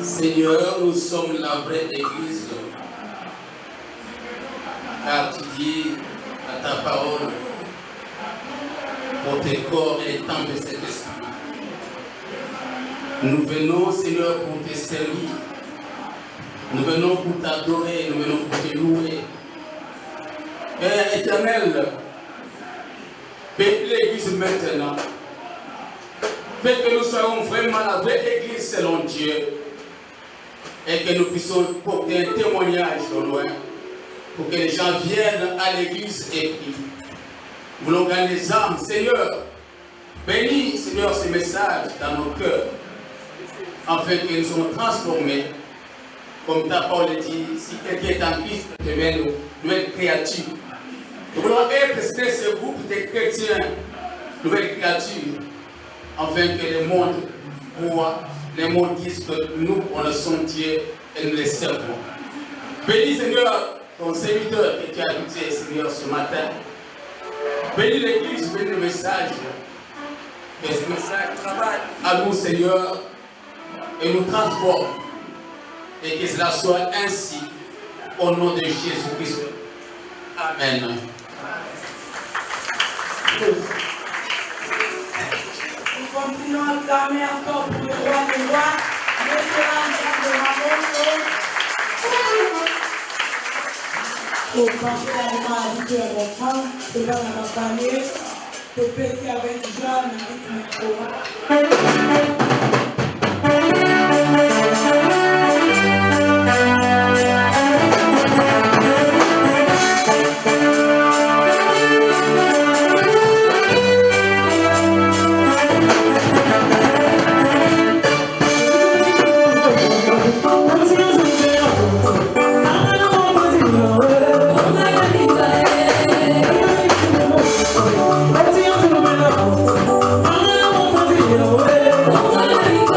Seigneur, nous sommes la vraie église, car tu dis à ta parole, pour tes corps et les temples de cet esprit. Nous venons, Seigneur, pour te servir. Nous venons pour t'adorer, nous venons pour te louer. Père éternel, bénis l'église maintenant. Fais que nous soyons vraiment la vraie église selon Dieu. Et que nous puissions porter un témoignage au loin. Pour que les gens viennent à l'église et prient. Nous voulons gagner les âmes, Seigneur. Bénis, Seigneur, ce message dans nos cœurs. Afin que nous soyons transformés. Comme ta parole dit, si quelqu'un est en Christ, devient une nouvelle créature. Nous voulons être ce groupe de chrétiens, nouvelles créatures, afin que le monde voit, les mondes disent que nous, on le sommes Dieu et nous les servons. Bénis, Seigneur, ton serviteur que tu as écouté, Seigneur, ce matin. Bénis l'église, bénis le message. Que ce message travaille à nous, Seigneur, et nous transforme. Et que cela soit ainsi, au nom de Jésus-Christ. Amen. nous acclamer encore pour le roi des rois, monsieur l'ensemble de la monde. Pour penser à la habituée à votre femme, c'est pas dans la famille, pour péter avec joie, mais Thank you.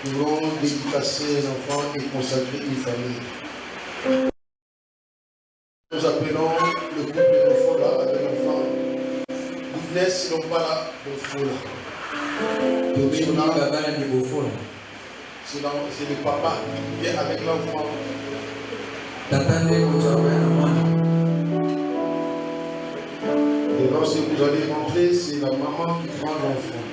Nous voulons dédicacer un enfant et consacrer une famille. Nous appelons le groupe de Fola avec l'enfant. Goodness, non pas là, de Fola. C'est le papa qui vient avec l'enfant. Et lorsque vous allez rentrer, c'est la maman qui prend l'enfant.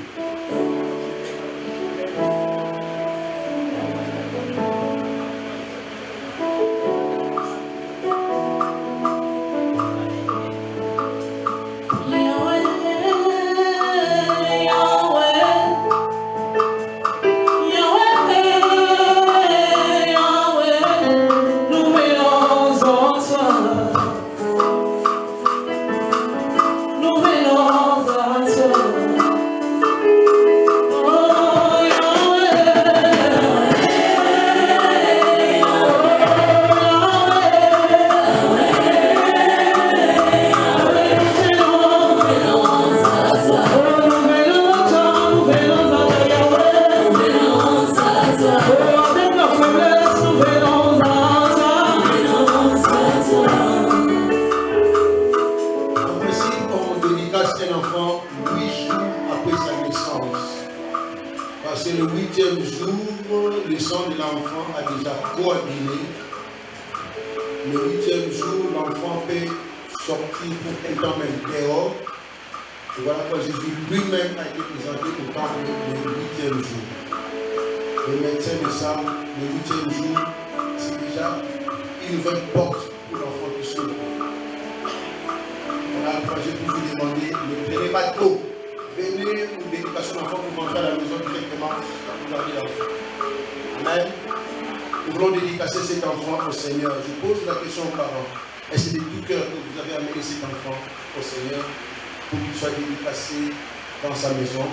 Dans sa maison.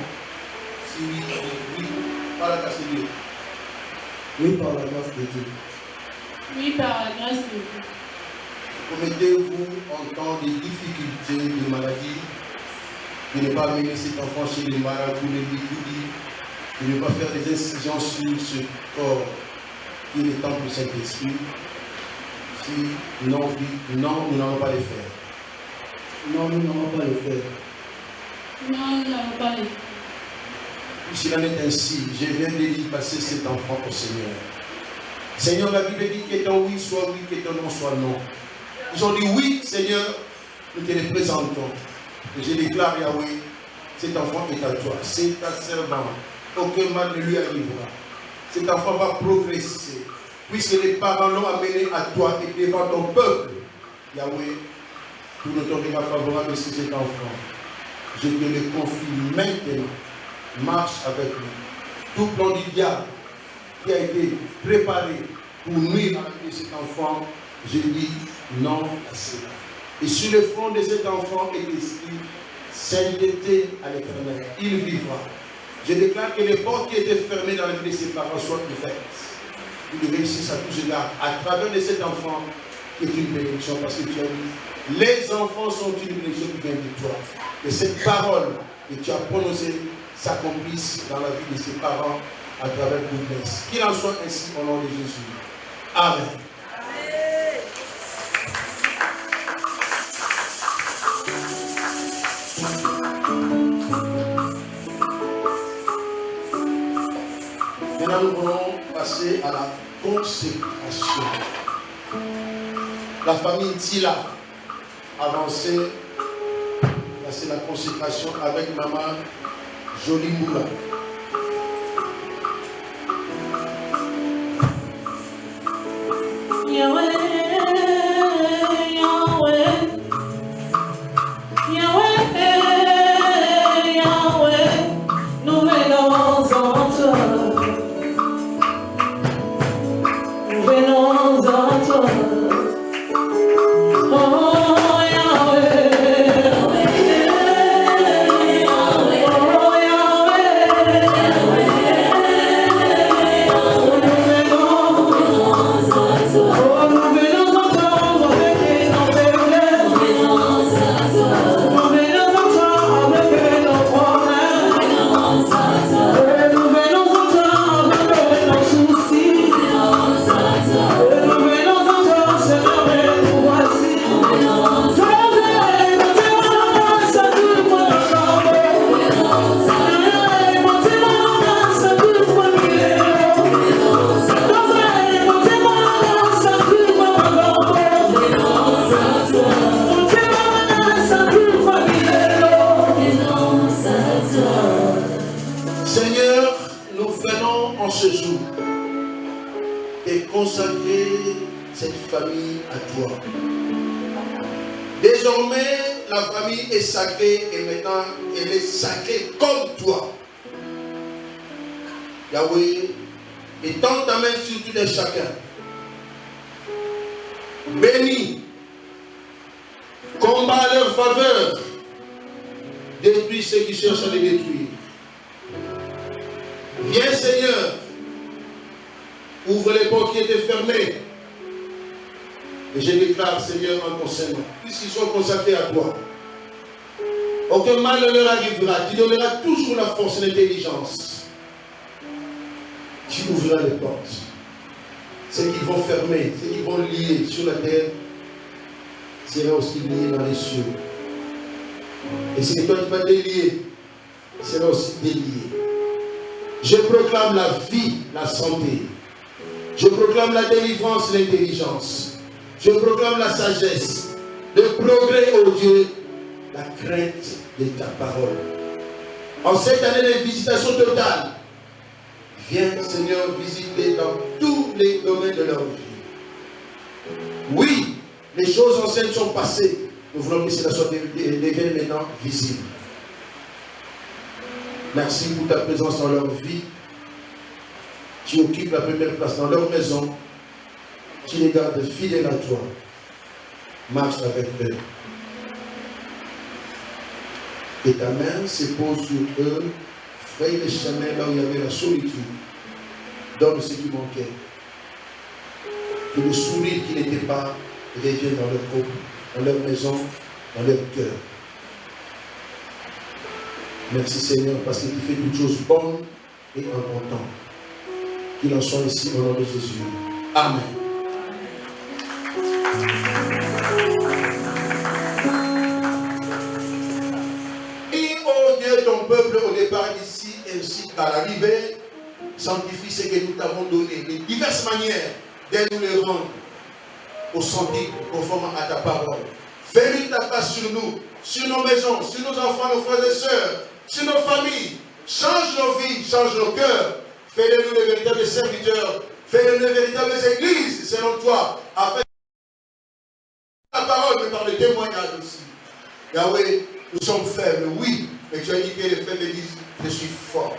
Si oui, oui, par la grâce de Dieu. Oui, par la grâce de Dieu. Oui, par la grâce de Dieu. Promettez-vous en temps de difficultés, de maladies, de ne pas amener cet enfant chez les marabouts, les bigoudis, de ne pas faire des incisions sur ce corps qui est le temple du Saint-Esprit. Si non, non, nous n'allons pas les faire. Non, nous n'allons pas les faire. Non, nous n'avons pas les. S'il en est ainsi, je viens de passer cet enfant au Seigneur. Seigneur, la Bible dit que ton oui soit oui, que ton non soit non. Ils ont dit oui, Seigneur, nous te les présentons. Et je déclare, Yahweh, cet enfant est à toi, c'est ta servante. Aucun mal ne lui arrivera. Cet enfant va progresser, puisque les parents l'ont amené à toi et devant ton peuple. Yahweh, tout notre regard favorable sur cet enfant. Je te le confie maintenant. Marche avec nous. Tout plan du diable qui a été préparé pour nuire à la vie de cet enfant, je dis non à cela. Et sur le front de cet enfant est écrit sainteté à l'Éternel. Il vivra. Je déclare que les portes qui étaient fermées dans la vie de ses parents soient ouvertes. Il réussisse à tous égards à travers de cet enfant qui est une bénédiction, parce que tu as dit les enfants sont une bénédiction qui vient de toi. Et cette parole que tu as prononcée s'accomplisse dans la vie de ses parents à travers Goodness. Qu'il en soit ainsi au nom de Jésus. Amen. Maintenant, nous allons passer à la consécration. La famille Tila avancée. C'est la consécration avec maman Jolie Moula. Yahweh, Yahweh, Yahweh, Yahweh, nous venons en toi. Nous venons en toi. Oh Yahweh. famille à toi. Désormais, la famille est sacrée et maintenant, elle est sacrée comme toi. Yahweh, étends ta main sur tout un chacun. Bénis, combat à leur faveur, détruis ceux qui cherchent à les détruire. Viens Seigneur, ouvre les portes qui étaient fermées. Et je déclare Seigneur en ton Seigneur, puisqu'ils sont consacrés à toi. Aucun mal ne leur arrivera, tu donneras toujours la force et l'intelligence. Tu ouvriras les portes. Ceux qui vont fermer, ceux qui vont lier sur la terre, sera aussi lié dans les cieux. Et ce que toi tu vas délier, sera aussi délié. Je proclame la vie, la santé. Je proclame la délivrance, l'intelligence. Je proclame la sagesse, le progrès, ô Dieu, la crainte de ta parole. En cette année de visitation totale, viens Seigneur visiter dans tous les domaines de leur vie. Oui, les choses anciennes sont passées. Nous voulons que cela soit devenu maintenant visible. Merci pour ta présence dans leur vie. Tu occupes la première place dans leur maison. Tu les gardes fidèles à toi. Marche avec eux. Et ta main se pose sur eux. Fraye le chemin là où il y avait la solitude. Donne ce qui manquait. Que le sourire qui n'était pas revienne dans leur couple, dans leur maison, dans leur cœur. Merci Seigneur parce que tu fais toutes choses bonnes et en bon temps. Qu'il en soit ici au nom de Jésus. Amen. Et oh Dieu, ton peuple au départ ici ainsi qu'à l'arrivée, sanctifie ce que nous t'avons donné, de diverses manières d'aide nous les rendre au sentier conforme à ta parole. Fais-lui ta face sur nous, sur nos maisons, sur nos enfants, nos frères et sœurs, sur nos familles. Change nos vies, change nos cœurs. Fais-le-nous les véritables serviteurs. Fais-le-nous les véritables églises selon toi, afin la parole, mais par le témoignage aussi. Yahweh, nous sommes faibles, oui, mais tu as dit que les faibles disent, je suis fort.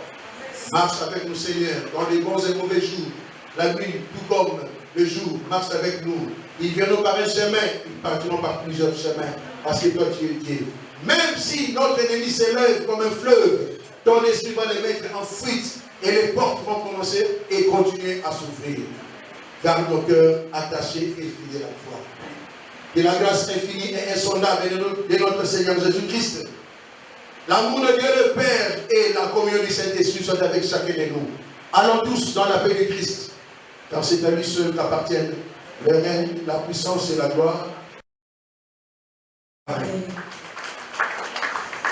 Marche avec nous, Seigneur, dans les bons et mauvais jours. La nuit, tout comme le jour, marche avec nous. Ils viendront par un chemin, ils partiront par plusieurs chemins, parce que toi tu es Dieu. Même si notre ennemi s'élève comme un fleuve, ton esprit va les mettre en fuite, et les portes vont commencer et continuer à s'ouvrir. Garde nos cœurs attachés et fidèles à toi. Que la grâce infinie et insondable de notre Seigneur Jésus-Christ, l'amour de Dieu le Père et la communion du Saint-Esprit soient avec chacun de nous. Allons tous dans la paix de Christ, car c'est à lui seul qu'appartiennent le règne, la puissance et la gloire. Amen.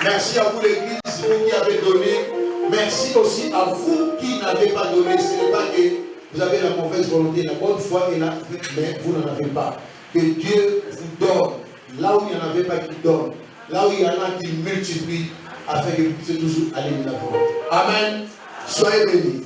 Merci à vous l'Église, vous qui avez donné. Merci aussi à vous qui n'avez pas donné. Ce n'est pas que vous avez la mauvaise volonté, la bonne foi, mais vous n'en avez pas. Que Dieu vous donne, là où il n'y en avait pas qui donne, là où il y en a qui multiplient, afin que vous puissiez toujours aller de l'avant. Amen. Soyez bénis.